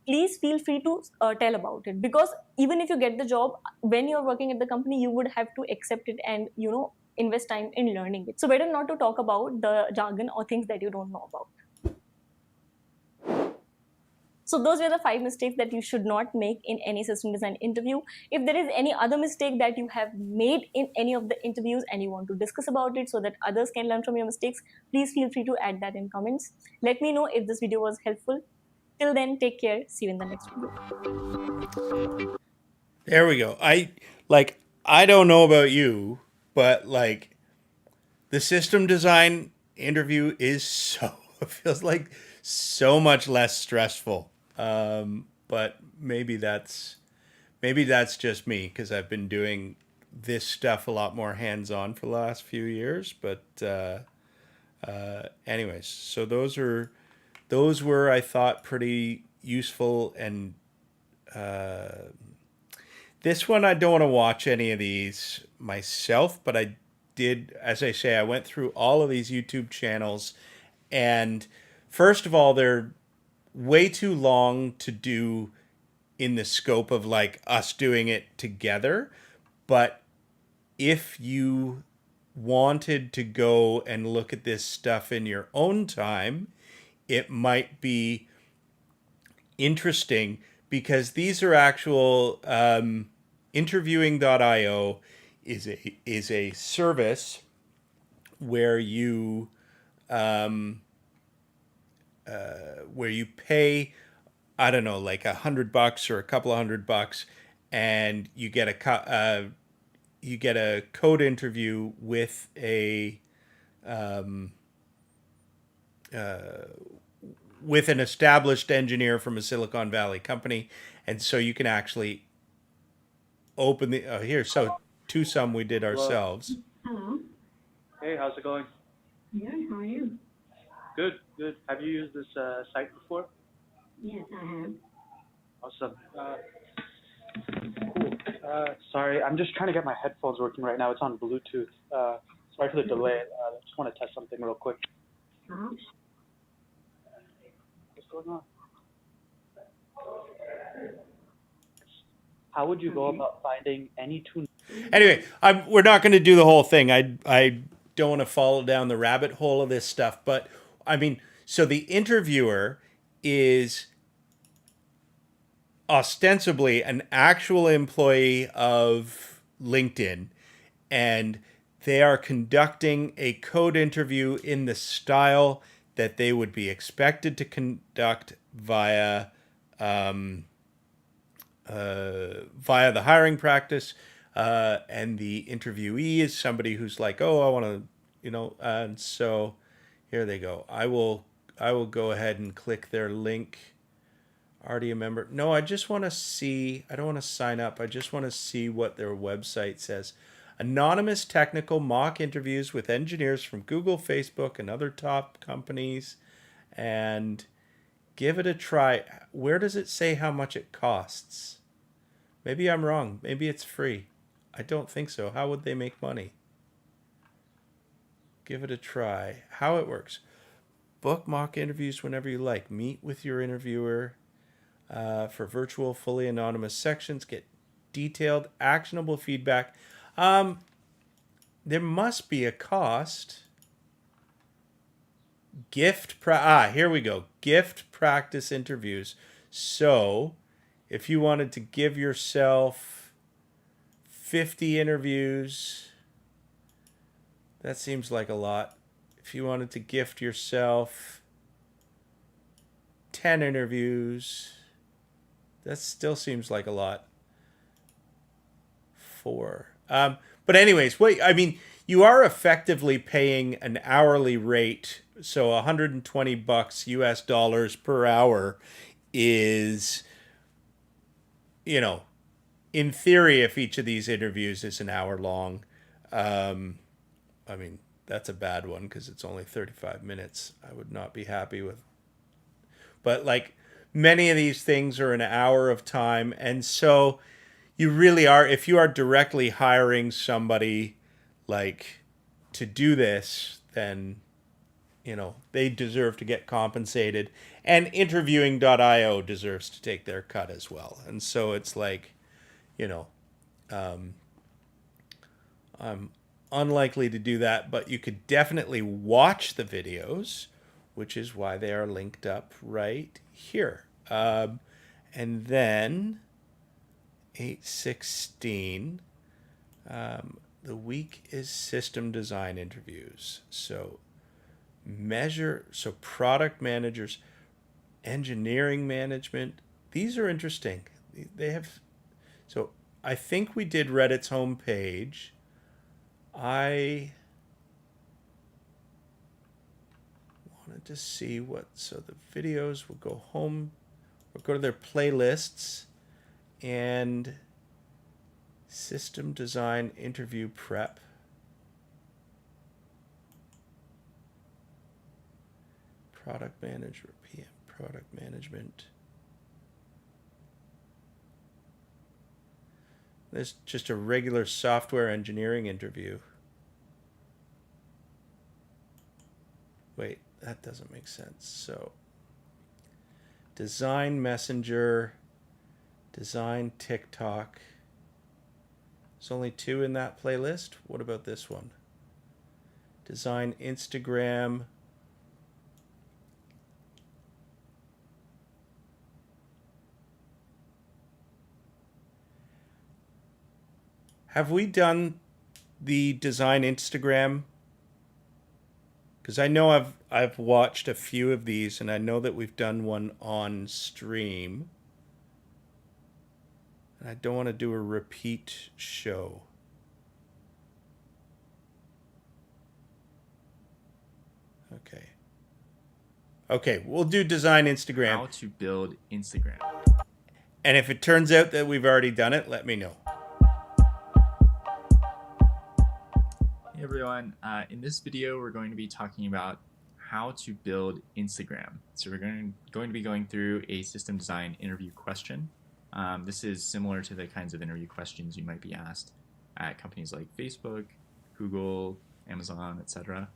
please feel free to tell about it, because even if you get the job, when you're working at the company, you would have to accept it and invest time in learning it. So better not to talk about the jargon or things that you don't know about. So those were the 5 mistakes that you should not make in any system design interview. If there is any other mistake that you have made in any of the interviews and you want to discuss about it so that others can learn from your mistakes, please feel free to add that in comments. Let me know if this video was helpful. Till then, take care. See you in the next video. There we go. I don't know about you, but like the system design interview is it feels like so much less stressful. But maybe that's just me, because I've been doing this stuff a lot more hands-on for the last few years. But anyways, so those were, I thought, pretty useful. And this one, I don't want to watch any of these myself, but I did, as I say, I went through all of these YouTube channels, and first of all, they're way too long to do in the scope of like us doing it together. But if you wanted to go and look at this stuff in your own time, it might be interesting, because these are actual interviewing.io is a service where you pay, I don't know, like $100 or a couple of $100, and you get a code interview with with an established engineer from a Silicon Valley company. And so you can actually open so Tusum we did ourselves. Hello. Hey, how's it going? Good. How are you? Good, good. Have you used this site before? Yes, I have. Awesome. Cool. Sorry, I'm just trying to get my headphones working right now. It's on Bluetooth. Sorry for the delay. I just want to test something real quick. Uh-huh. What's going on? How would you go about finding any two? Anyway, we're not going to do the whole thing. I don't want to follow down the rabbit hole of this stuff, but I mean, so the interviewer is ostensibly an actual employee of LinkedIn, and they are conducting a code interview in the style that they would be expected to conduct via the hiring practice, and the interviewee is somebody who's like, oh, I want to, and so here they go. I will go ahead and click their link. Already a member? No, I just want to see. I don't want to sign up. I just want to see what their website says. Anonymous technical mock interviews with engineers from Google, Facebook, and other top companies, and give it a try. Where does it say how much it costs? Maybe I'm wrong. Maybe it's free. I don't think so. How would they make money? Give it a try. How it works. Book mock interviews whenever you like. Meet with your interviewer for virtual, fully anonymous sections. Get detailed, actionable feedback. There must be a cost. Here we go. Gift practice interviews. So if you wanted to give yourself 50 interviews, that seems like a lot. If you wanted to gift yourself 10 interviews, that still seems like a lot. 4. But anyways, you are effectively paying an hourly rate. So $120 US dollars per hour is, in theory, if each of these interviews is an hour long, that's a bad one because it's only 35 minutes. I would not be happy with. But like many of these things are an hour of time. And so you really are, if you are directly hiring somebody like to do this, then, they deserve to get compensated. And interviewing.io deserves to take their cut as well. And so it's like, I'm unlikely to do that, but you could definitely watch the videos, which is why they are linked up right here. And then 8:16, the week is system design interviews. So product managers, engineering management, these are interesting. So I think we did Reddit's homepage. I wanted to see so the videos will go home or go to their playlists, and system design interview prep. Product manager, PM, product management. There's just a regular software engineering interview. Wait, that doesn't make sense. So, design messenger, design TikTok. There's only 2 in that playlist. What about this one? Design Instagram. Have we done the design Instagram? Because I know I've watched a few of these, and I know that we've done one on stream. And I don't want to do a repeat show. Okay, we'll do design Instagram. How to build Instagram. And if it turns out that we've already done it, let me know. Hey everyone, in this video we're going to be talking about how to build Instagram. So we're going to be going through a system design interview question. This is similar to the kinds of interview questions you might be asked at companies like Facebook, Google, Amazon, etc.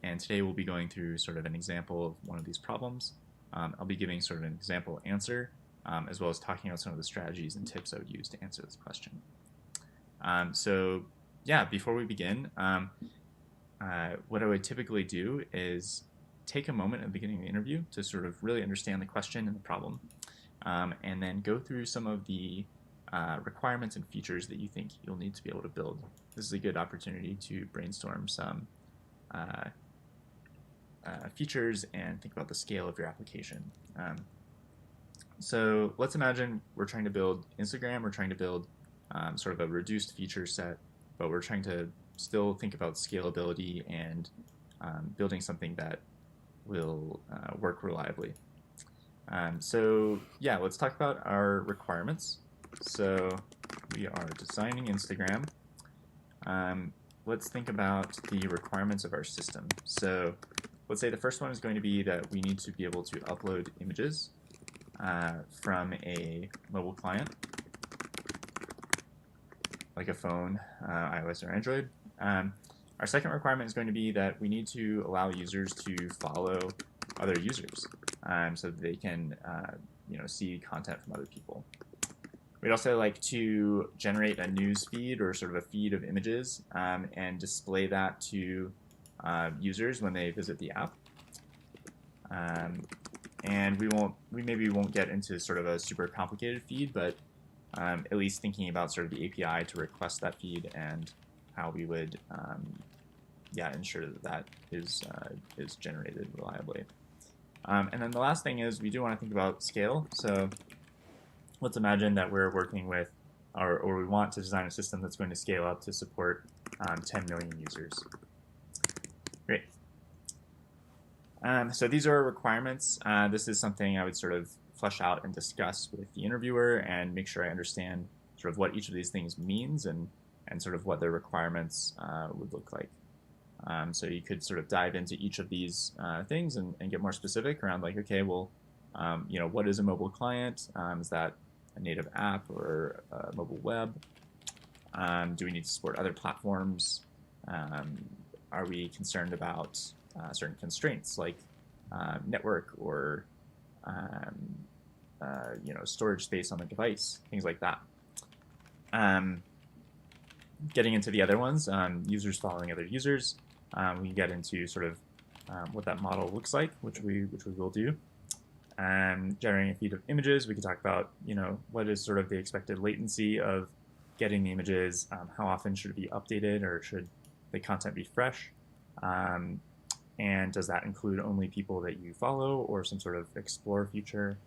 And today we'll be going through sort of an example of one of these problems. I'll be giving sort of an example answer, as well as talking about some of the strategies and tips I would use to answer this question. So yeah, before we begin, what I would typically do is take a moment at the beginning of the interview to sort of really understand the question and the problem, and then go through some of the requirements and features that you think you'll need to be able to build. This is a good opportunity to brainstorm some features and think about the scale of your application. So let's imagine we're trying to build Instagram, we're trying to build sort of a reduced feature set, but we're trying to still think about scalability and building something that will work reliably. So yeah, let's talk about our requirements. So we are designing Instagram. Let's think about the requirements of our system. So let's say the first one is going to be that we need to be able to upload images from a mobile client, like a phone, iOS or Android. Our second requirement is going to be that we need to allow users to follow other users so that they can see content from other people. We'd also like to generate a news feed or sort of a feed of images and display that to users when they visit the app. and we maybe won't get into sort of a super complicated feed, but at least thinking about sort of the API to request that feed and how we would ensure that that is generated reliably. And then the last thing is we do want to think about scale. So let's imagine that we're working with, or we want to design a system that's going to scale up to support 10 million users. Great. So these are our requirements. This is something I would sort of flesh out and discuss with the interviewer and make sure I understand sort of what each of these things means and sort of what their requirements would look like. So you could sort of dive into each of these things and get more specific around like, okay, well, what is a mobile client? Is that a native app or a mobile web? Do we need to support other platforms? Are we concerned about certain constraints like network or storage space on the device, things like that. Getting into the other ones, users following other users, we can get into sort of what that model looks like, which we will do. Generating a feed of images, we could talk about what is sort of the expected latency of getting the images, how often should it be updated or should the content be fresh, and does that include only people that you follow or some sort of explore feature.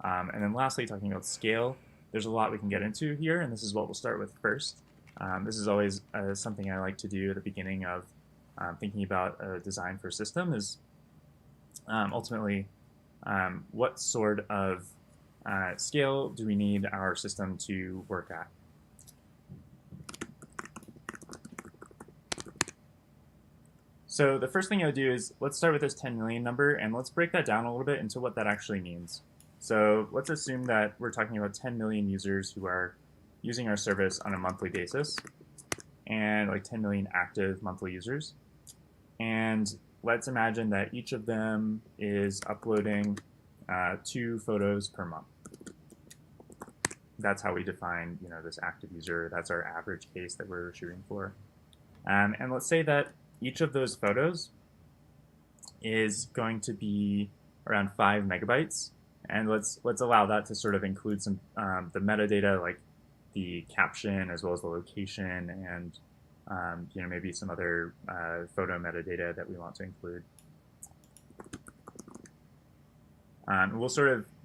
And then lastly, talking about scale, there's a lot we can get into here, and this is what we'll start with first. This is always something I like to do at the beginning of thinking about a design for a system is ultimately what sort of scale do we need our system to work at? So the first thing I would do is let's start with this 10 million number and let's break that down a little bit into what that actually means. So let's assume that we're talking about 10 million users who are using our service on a monthly basis and like 10 million active monthly users. And let's imagine that each of them is uploading 2 photos per month. That's how we define this active user. That's our average case that we're shooting for. And let's say that each of those photos is going to be around 5 megabytes. And let's allow that to sort of include some the metadata like the caption as well as the location and maybe some other photo metadata that we want to include.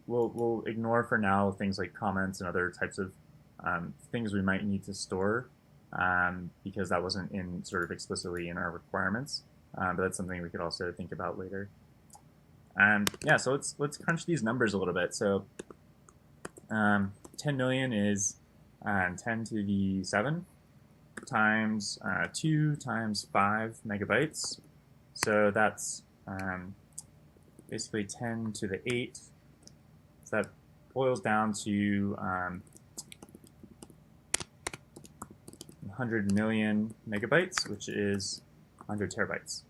We'll ignore for now things like comments and other types of things we might need to store because that wasn't in sort of explicitly in our requirements, but that's something we could also think about later. So let's crunch these numbers a little bit. So 10 million is 10 to the 7 times 2 times 5 megabytes. So that's basically 10 to the 8. So that boils down to 100 million megabytes, which is 100 terabytes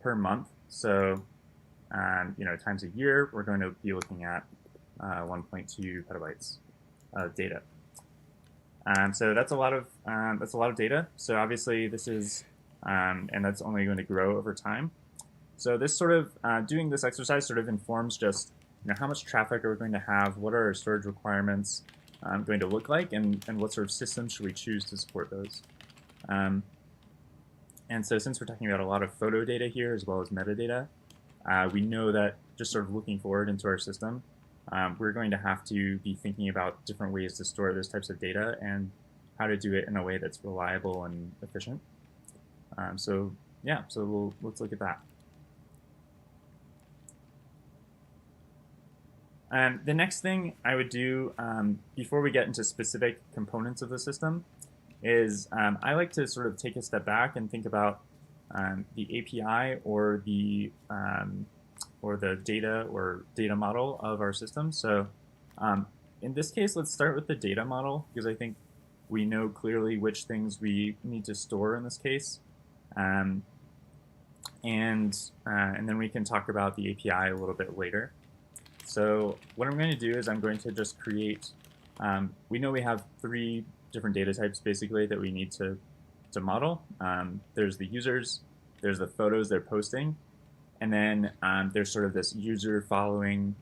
per month. So times a year, we're going to be looking at 1.2 petabytes of data. So that's a lot of data. So obviously this is, and that's only going to grow over time. So this sort of doing this exercise sort of informs just how much traffic are we going to have, what are our storage requirements going to look like, and what sort of systems should we choose to support those. And so since we're talking about a lot of photo data here as well as metadata, we know that just sort of looking forward into our system, we're going to have to be thinking about different ways to store those types of data and how to do it in a way that's reliable and efficient. So let's look at that. The next thing I would do before we get into specific components of the system is I like to sort of take a step back and think about the API or the data model of our system. So in this case, let's start with the data model because I think we know clearly which things we need to store in this case. And then we can talk about the API a little bit later. So what I'm going to do is I'm going to just create, we know we have 3 different data types basically that we need to model. There's the users, there's the photos they're posting, And then there's sort of this user following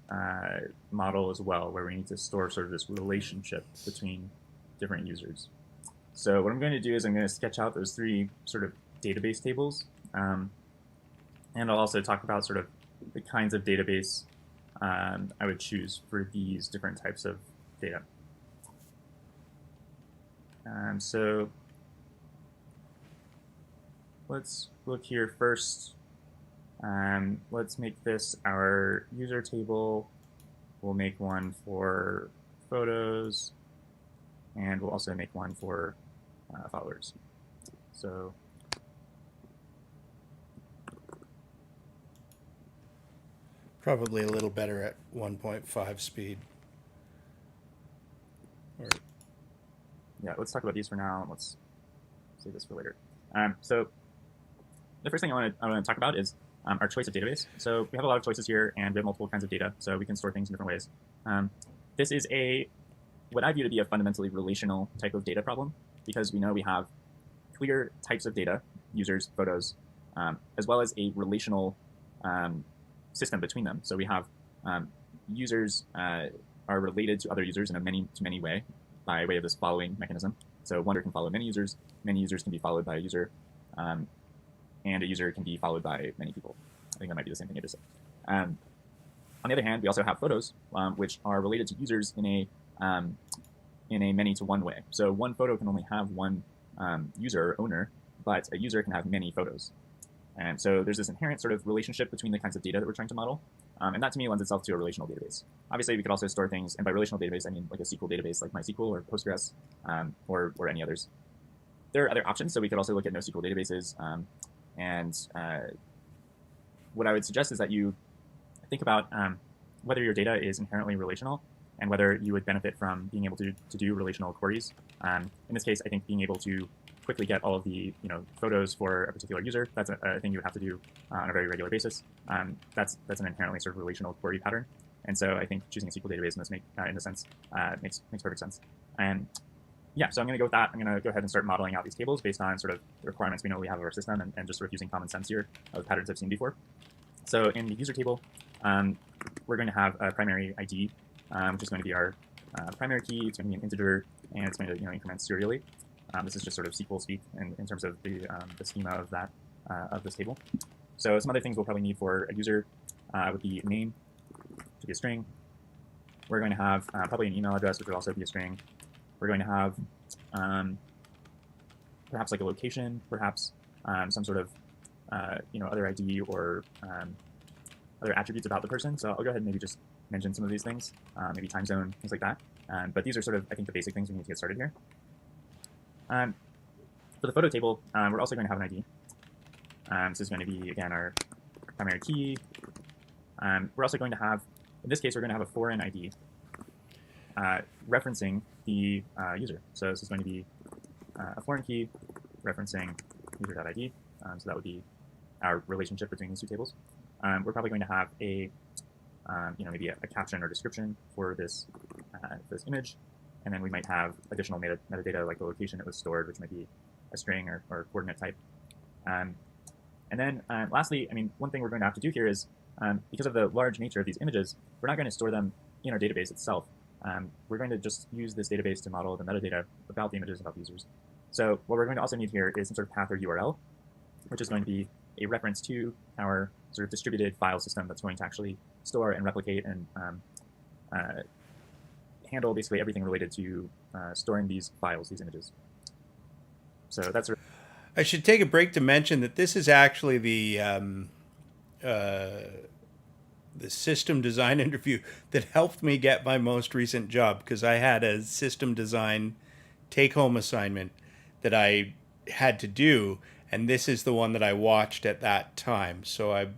model as well, where we need to store sort of this relationship between different users. So what I'm going to do is I'm going to sketch out those three sort of database tables. And I'll also talk about sort of the kinds of database I would choose for these different types of data. So let's look here first. Let's make this our user table. We'll make one for photos, and we'll also make one for followers. So Probably a little better at 1.5 speed. Or yeah, let's talk about these for now. Let's save this for later. So the first thing I want to talk about is our choice of database. So we have a lot of choices here, and we have multiple kinds of data, so we can store things in different ways. This is what I view to be a fundamentally relational type of data problem, because we know we have clear types of data, users, photos, as well as a relational system between them. So we have users are related to other users in a many-to-many way by way of this following mechanism. So one user can follow many users can be followed by a user, and a user can be followed by many people. I think that might be the same thing I just said. On the other hand, we also have photos, which are related to users in a many-to-one way. So one photo can only have one user or owner, but a user can have many photos. And so there's this inherent sort of relationship between the kinds of data that we're trying to model. And that to me lends itself to a relational database. Obviously, we could also store things, and by relational database, I mean like a SQL database like MySQL or Postgres or any others. There are other options, so we could also look at NoSQL databases. What I would suggest is that you think about whether your data is inherently relational and whether you would benefit from being able to do relational queries. In this case, I think being able to quickly get all of the photos for a particular user, that's a thing you would have to do on a very regular basis. That's an inherently sort of relational query pattern. And so I think choosing a SQL database in this sense makes perfect sense. And yeah, so I'm going to go with that. I'm going to go ahead and start modeling out these tables based on sort of the requirements we know we have of our system, and just sort of using common sense here of patterns I've seen before. So in the user table, we're going to have a primary ID, which is going to be our primary key. It's going to be an integer, and it's going to increment serially. This is just sort of SQL speak in terms of the schema of that of this table. So some other things we'll probably need for a user would be a name, to be a string. We're going to have probably an email address, which would also be a string. We're going to have perhaps like a location, perhaps some sort of other ID or other attributes about the person. So I'll go ahead and maybe just mention some of these things, maybe time zone, things like that. But these are sort of, I think, the basic things we need to get started here. For the photo table, we're also going to have an ID. This is going to be, again, our primary key. We're also going to have, in this case, we're going to have a foreign ID referencing the user. So this is going to be a foreign key referencing user.id. So that would be our relationship between these two tables. We're probably going to have a, maybe a caption or description for this image. And then we might have additional metadata like the location it was stored, which might be a string or coordinate type. And then lastly, I mean, one thing we're going to have to do here is, because of the large nature of these images, we're not going to store them in our database itself. We're going to just use this database to model the metadata about the images, about the users. So what we're going to also need here is some sort of path or URL, which is going to be a reference to our sort of distributed file system that's going to actually store and replicate and handle basically everything related to storing these files, these images. So that's. I should take a break to mention that this is actually the system design interview that helped me get my most recent job, because I had a system design take-home assignment that I had to do, and this is the one that I watched at that time. So I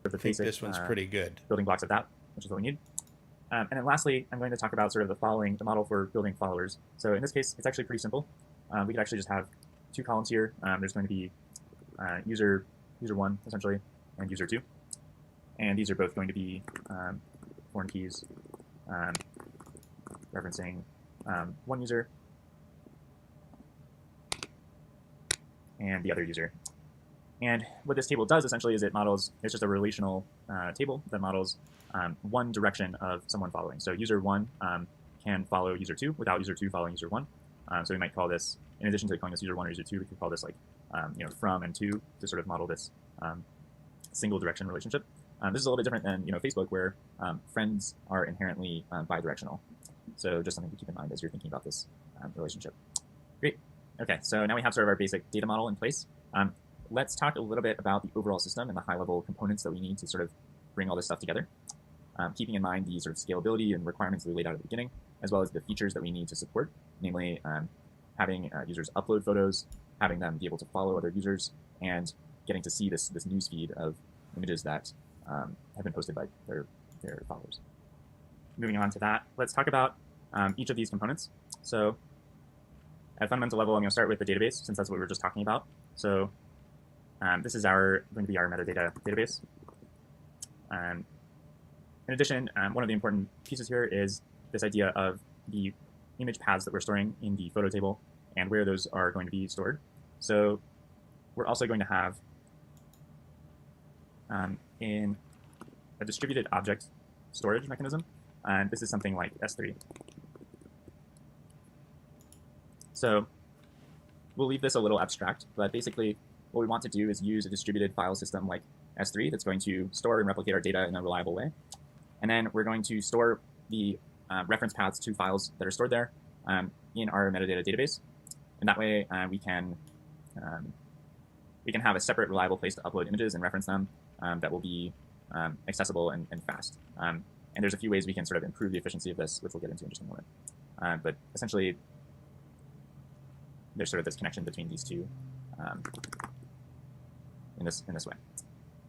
think this one's pretty good. Building blocks of that, which is what we need. And then lastly, I'm going to talk about sort of the model for building followers. So in this case, it's actually pretty simple. We could actually just have two columns here. There's going to be user 1, essentially, and user 2. And these are both going to be foreign keys referencing one user and the other user. And what this table does essentially is it's just a relational table that models one direction of someone following. So user 1 can follow user 2 without user 2 following user 1. So we might call this, in addition to calling this user 1 or user 2, we could call this like from and to sort of model this single direction relationship. This is a little bit different than Facebook, where friends are inherently bidirectional. So just something to keep in mind as you're thinking about this relationship. Great. Okay, so now we have sort of our basic data model in place. Let's talk a little bit about the overall system and the high-level components that we need to sort of bring all this stuff together, keeping in mind the sort of scalability and requirements that we laid out at the beginning, as well as the features that we need to support, namely having users upload photos, having them be able to follow other users, and getting to see this news feed of images that have been posted by their followers. Moving on to that, let's talk about each of these components. So at a fundamental level, I'm going to start with the database, since that's what we were just talking about. So this is going to be our metadata database. In addition, one of the important pieces here is this idea of the image paths that we're storing in the photo table and where those are going to be stored. So we're also going to have in a distributed object storage mechanism, and this is something like S3. So we'll leave this a little abstract, but basically what we want to do is use a distributed file system like S3 that's going to store and replicate our data in a reliable way. And then we're going to store the reference paths to files that are stored there in our metadata database. And that way we can have a separate reliable place to upload images and reference them that will be accessible and fast. And there's a few ways we can sort of improve the efficiency of this, which we'll get into in just a moment. But essentially, there's sort of this connection between these two in this way.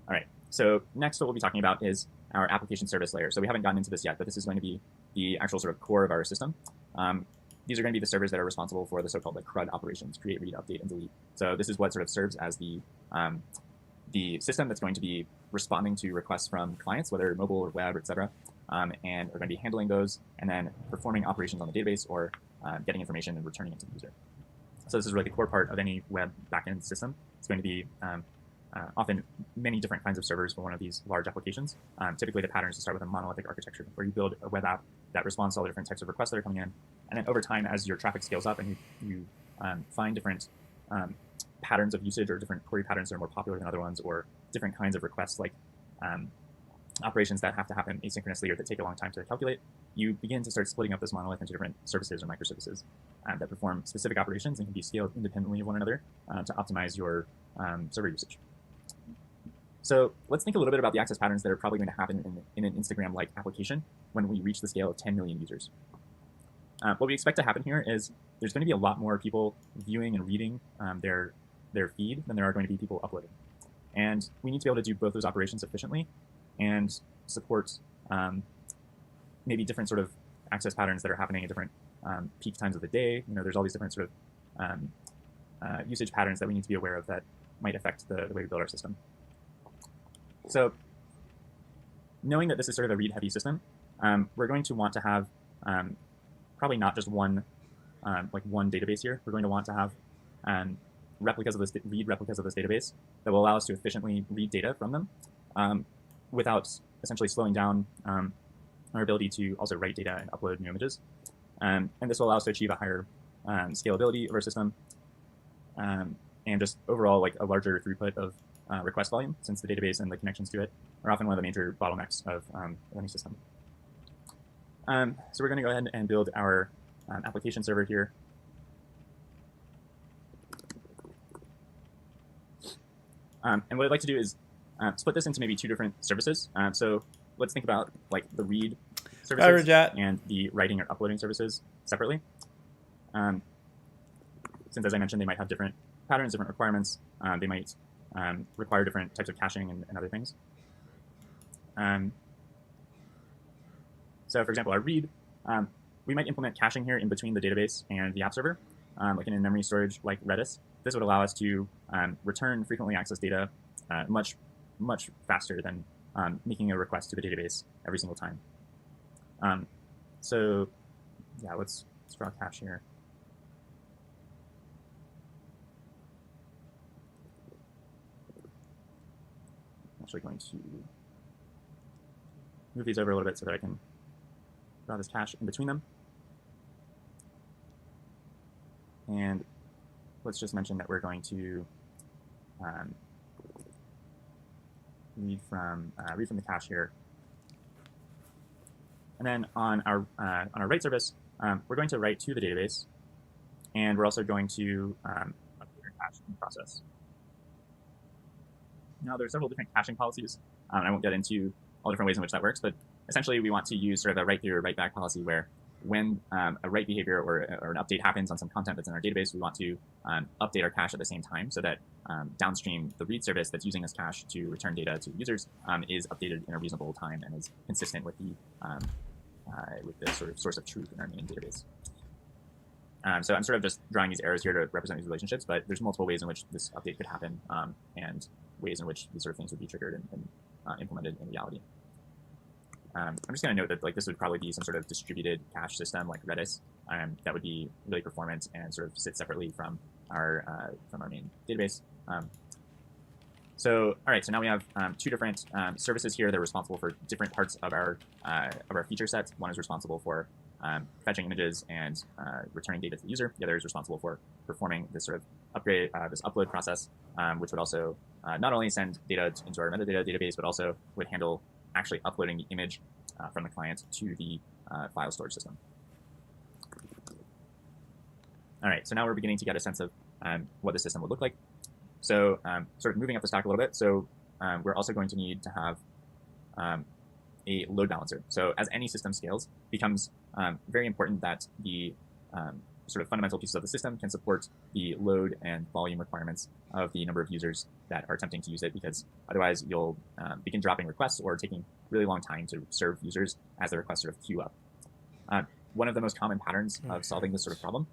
All right. So next, what we'll be talking about is our application service layer. So we haven't gotten into this yet, but this is going to be the actual sort of core of our system. These are going to be the servers that are responsible for the so-called like CRUD operations: create, read, update, and delete. So this is what sort of serves as the system that's going to be responding to requests from clients, whether mobile or web, etc., and are going to be handling those and then performing operations on the database or getting information and returning it to the user. So this is really the core part of any web backend system. It's going to be often many different kinds of servers for one of these large applications. Typically, the pattern is to start with a monolithic architecture where you build a web app that responds to all the different types of requests that are coming in. And then over time, as your traffic scales up and you find different patterns of usage or different query patterns that are more popular than other ones, or different kinds of requests like operations that have to happen asynchronously or that take a long time to calculate, you begin to start splitting up this monolith into different services or microservices that perform specific operations and can be scaled independently of one another to optimize your server usage. So let's think a little bit about the access patterns that are probably going to happen in an Instagram-like application when we reach the scale of 10 million users. What we expect to happen here is there's going to be a lot more people viewing and reading their feed than there are going to be people uploading. And we need to be able to do both those operations efficiently and support maybe different sort of access patterns that are happening at different peak times of the day. There's all these different sort of usage patterns that we need to be aware of that might affect the way we build our system. So knowing that this is sort of a read-heavy system, we're going to want to have probably not just one database here. We're going to want to have read replicas of this database that will allow us to efficiently read data from them without essentially slowing down our ability to also write data and upload new images. And this will allow us to achieve a higher scalability of our system and just overall like a larger throughput of request volume, since the database and the connections to it are often one of the major bottlenecks of any system. So we're going to go ahead and build our application server here. And what I'd like to do is split this into maybe two different services. So let's think about like the read services and the writing or uploading services separately. Since, as I mentioned, they might have different patterns, different requirements. They might require different types of caching and other things. So for example, our read, we might implement caching here in between the database and the app server, like in memory storage like Redis. This would allow us to return frequently accessed data much faster than making a request to the database every single time. So yeah, let's draw cache here. actually going to move these over a little bit so that I can draw this cache in between them. And let's just mention that we're going to read from the cache here. And then on our write service, we're going to write to the database, and we're also going to update our cache in the process. Now, there are several different caching policies. I won't get into all different ways in which that works, but essentially we want to use sort of a write through or write back policy where when a write behavior or an update happens on some content that's in our database, we want to update our cache at the same time so that downstream the read service that's using this cache to return data to users is updated in a reasonable time and is consistent with the sort of source of truth in our main database. So I'm sort of just drawing these arrows here to represent these relationships, but there's multiple ways in which this update could happen and ways in which these sort of things would be triggered and implemented in reality. I'm just going to note that like this would probably be some sort of distributed cache system like Redis that would be really performant and sort of sit separately from our main database. So all right, so now we have two different services here that are responsible for different parts of our feature set. One is responsible for fetching images and returning data to the user. The other is responsible for performing this sort of this upload process, which would also not only send data into our metadata database, but also would handle actually uploading the image from the client to the file storage system. All right, so now we're beginning to get a sense of what the system would look like. So sort of moving up the stack a little bit, so we're also going to need to have a load balancer. So as any system scales, it becomes very important that the sort of fundamental pieces of the system can support the load and volume requirements of the number of users that are attempting to use it, because otherwise you'll begin dropping requests or taking really long time to serve users as the requests sort of queue up. One of the most common patterns of solving this sort of problem,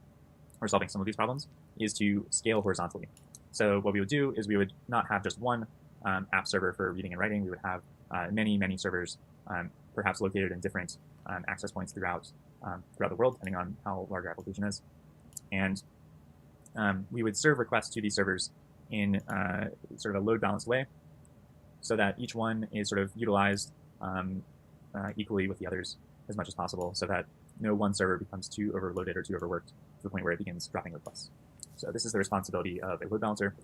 or solving some of these problems, is to scale horizontally. So what we would do is we would not have just one app server for reading and writing. We would have many servers, perhaps located in different access points throughout the world, depending on how large our application is. And we would serve requests to these servers in sort of a load balanced way, so that each one is sort of utilized equally with the others as much as possible, so that no one server becomes too overloaded or too overworked to the point where it begins dropping requests. So this is the responsibility of a load balancer.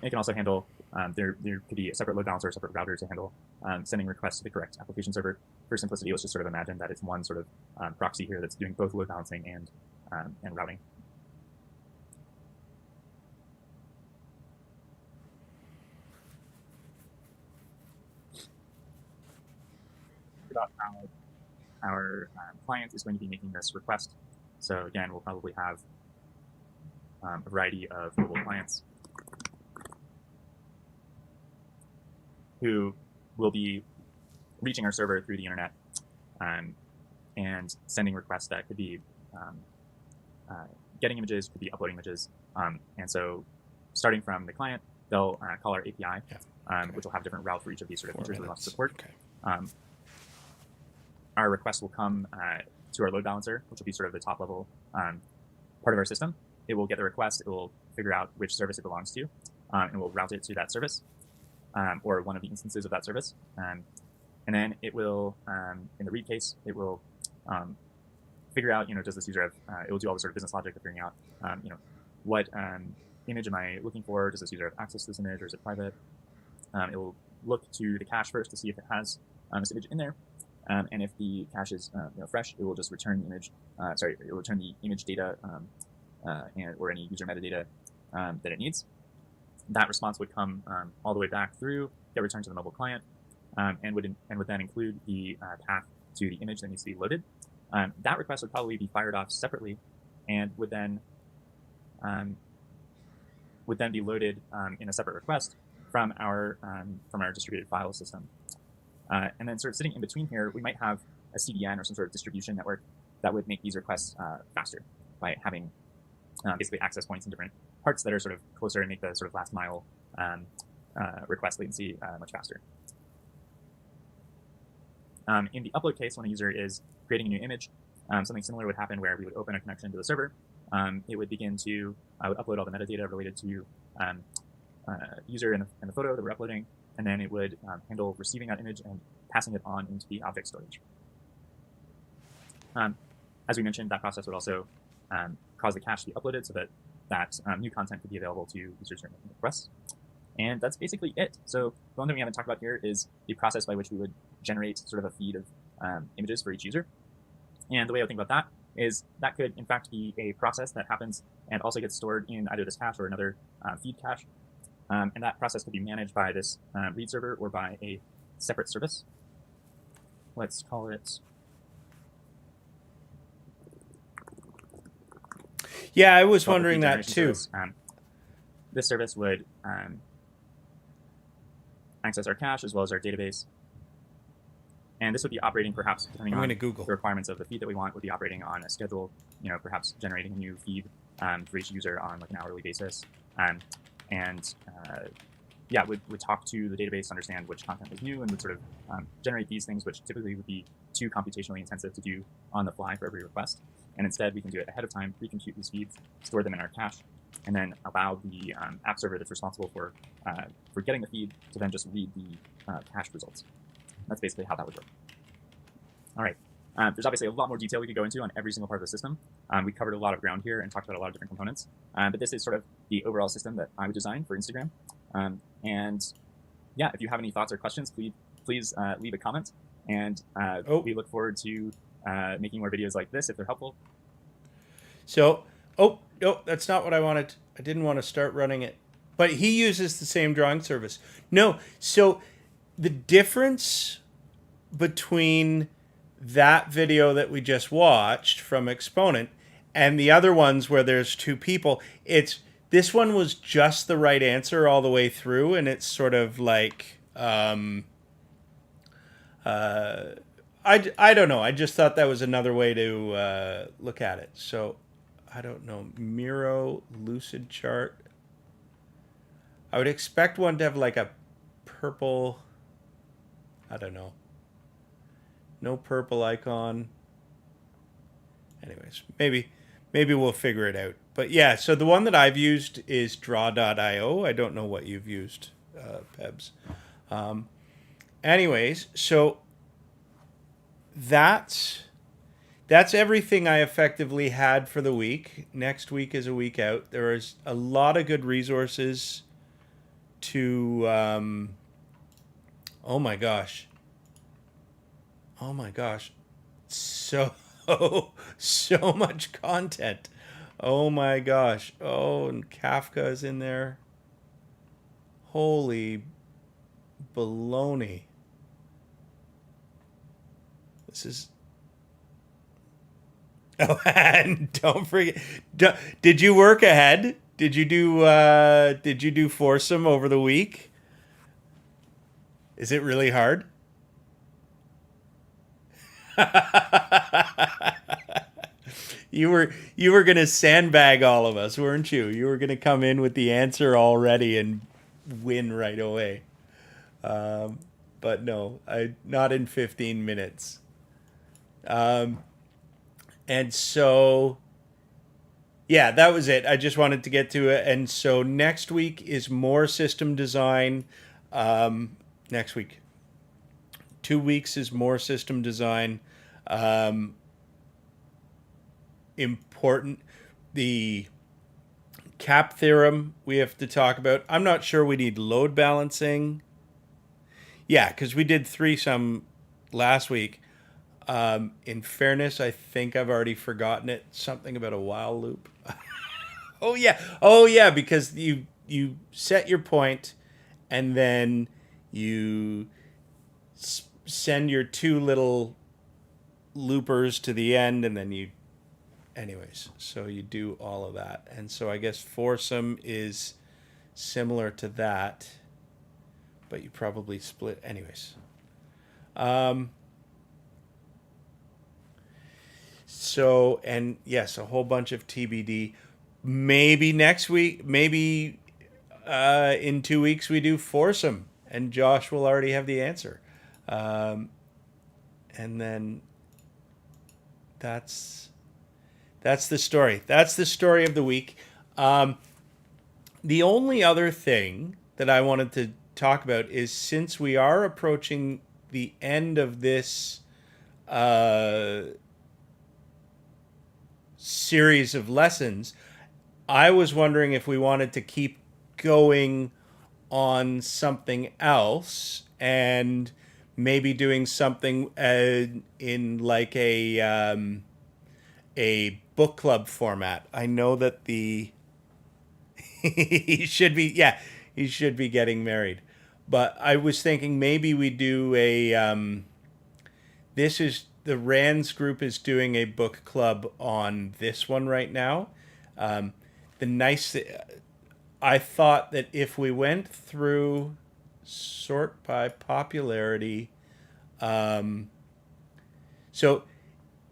It can also handle, there could be a separate load balancer, a separate router to handle sending requests to the correct application server. For simplicity, let's just sort of imagine that it's one sort of proxy here that's doing both load balancing and routing. About how our client is going to be making this request. So again, we'll probably have a variety of mobile clients who will be reaching our server through the internet and sending requests that could be getting images, could be uploading images. And so starting from the client, they'll call our API, which will have a different route for each of these sort of features we want to support. Okay. Our request will come to our load balancer, which will be sort of the top level part of our system. It will get the request, it will figure out which service it belongs to, and we'll route it to that service, or one of the instances of that service. And then it will, in the read case, it will figure out, does this user have, it will do all the sort of business logic of figuring out, what image am I looking for? Does this user have access to this image, or is it private? It will look to the cache first to see if it has this image in there. And if the cache is fresh, it will just return the image, it will return the image data or any user metadata that it needs. That response would come all the way back through, get returned to the mobile client, and would then include the path to the image that needs to be loaded. That request would probably be fired off separately, and would then be loaded in a separate request from our distributed file system. And then sort of sitting in between here, we might have a CDN or some sort of distribution network that would make these requests faster by having basically access points in different parts that are sort of closer and make the sort of last mile request latency much faster. In the upload case, when a user is creating a new image, something similar would happen where we would open a connection to the server. It would begin to, I would upload all the metadata related to user and the photo that we're uploading, and then it would handle receiving that image and passing it on into the object storage. As we mentioned, that process would also cause the cache to be uploaded so that new content could be available to users who are making requests. And that's basically it. So the one thing we haven't talked about here is the process by which we would generate sort of a feed of images for each user. And the way I would think about that is that could, in fact, be a process that happens and also gets stored in either this cache or another feed cache. And that process could be managed by this read server or by a separate service. Let's call it. Yeah, I was Well, the wondering feed that generation too. service. This service would access our cache as well as our database. And this would be operating perhaps, depending I'm on going to Google. the requirements of the feed that we want, would be operating on a schedule, perhaps generating a new feed for each user on like an hourly basis. Yeah, would talk to the database, understand which content was new, and would sort of generate these things, which typically would be too computationally intensive to do on the fly for every request. And instead, we can do it ahead of time, pre-compute these feeds, store them in our cache, and then allow the app server that's responsible for getting the feed to then just read the cache results. That's basically how that would work. All right. There's obviously a lot more detail we could go into on every single part of the system. We covered a lot of ground here and talked about a lot of different components. But this is sort of the overall system that I would design for Instagram. And yeah, if you have any thoughts or questions, please leave a comment. And we look forward to making more videos like this if they're helpful. So, no, that's not what I wanted. I didn't want to start running it. But he uses the same drawing service. No, so the difference between that video that we just watched from Exponent and the other ones where there's two people, this one was just the right answer all the way through, and it's sort of like I don't know. I just thought that was another way to look at it. So I don't know. Miro Lucid Chart. I would expect one to have like a purple. I don't know. No purple icon. Anyways, maybe we'll figure it out. But yeah, so the one that I've used is draw.io. I don't know what you've used, Pebs. Anyways, so that's everything I effectively had for the week. Next week is a week out. There is a lot of good resources to oh my gosh, so much content. Oh my gosh. Oh, and Kafka is in there. Holy baloney. This is oh, and don't forget, did you work ahead? Did you do foursome over the week? Is it really hard? You were going to sandbag all of us, weren't you? You were going to come in with the answer already and win right away. But no, not in 15 minutes. And so yeah, that was it. I just wanted to get to it. And so next week is more system design. Next week. 2 weeks is more system design. Important. The cap theorem we have to talk about. I'm not sure we need load balancing. Yeah, because we did threesome last week. In fairness, I think I've already forgotten it. Something about a while loop. Oh yeah, because you set your point, and then you send your two little loopers to the end, and then you. Anyways, so you do all of that, and so I guess foursome is similar to that, but you probably split. Anyways. So, and yes, a whole bunch of TBD. Maybe next week, maybe in 2 weeks we do foursome, and Josh will already have the answer. And then that's the story. That's the story of the week. The only other thing that I wanted to talk about is, since we are approaching the end of this series of lessons, I was wondering if we wanted to keep going on something else and maybe doing something in like a book club format. I know that he should be getting married, but I was thinking maybe we do the Rands group is doing a book club on this one right now. I thought that if we went through sort by popularity, so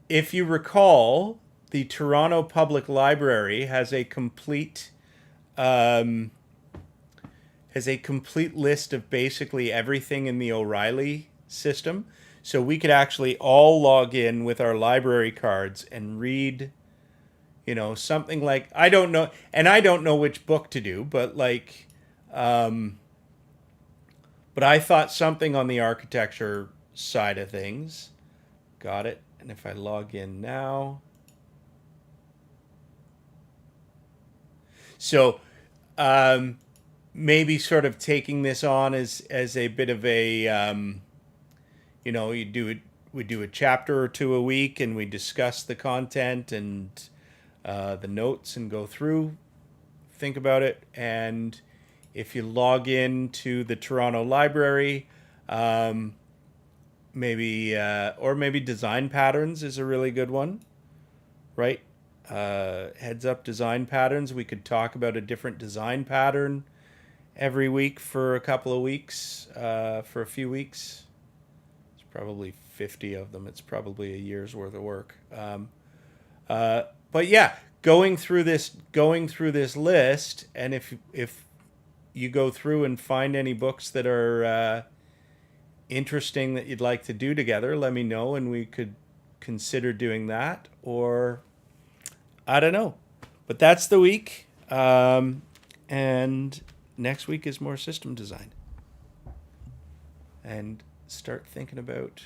if you recall, the Toronto Public Library has a complete list of basically everything in the O'Reilly system. So we could actually all log in with our library cards and read, something like, I don't know which book to do, but like, but I thought something on the architecture side of things. Got it. And if I log in now, so maybe sort of taking this on as a bit of a, we do a chapter or two a week, and we discuss the content and the notes and go through, think about it. And if you log in to the Toronto Library, maybe design patterns is a really good one, right? Heads up design patterns. We could talk about a different design pattern every week for a couple of weeks, for a few weeks. It's probably 50 of them. It's probably a year's worth of work. But yeah, going through this list, and if you go through and find any books that are interesting that you'd like to do together, let me know, and we could consider doing that. Or I don't know, but that's the week, and next week is more system design, and start thinking about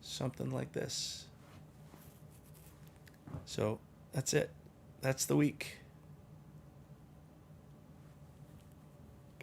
something like this. So that's it. That's the week.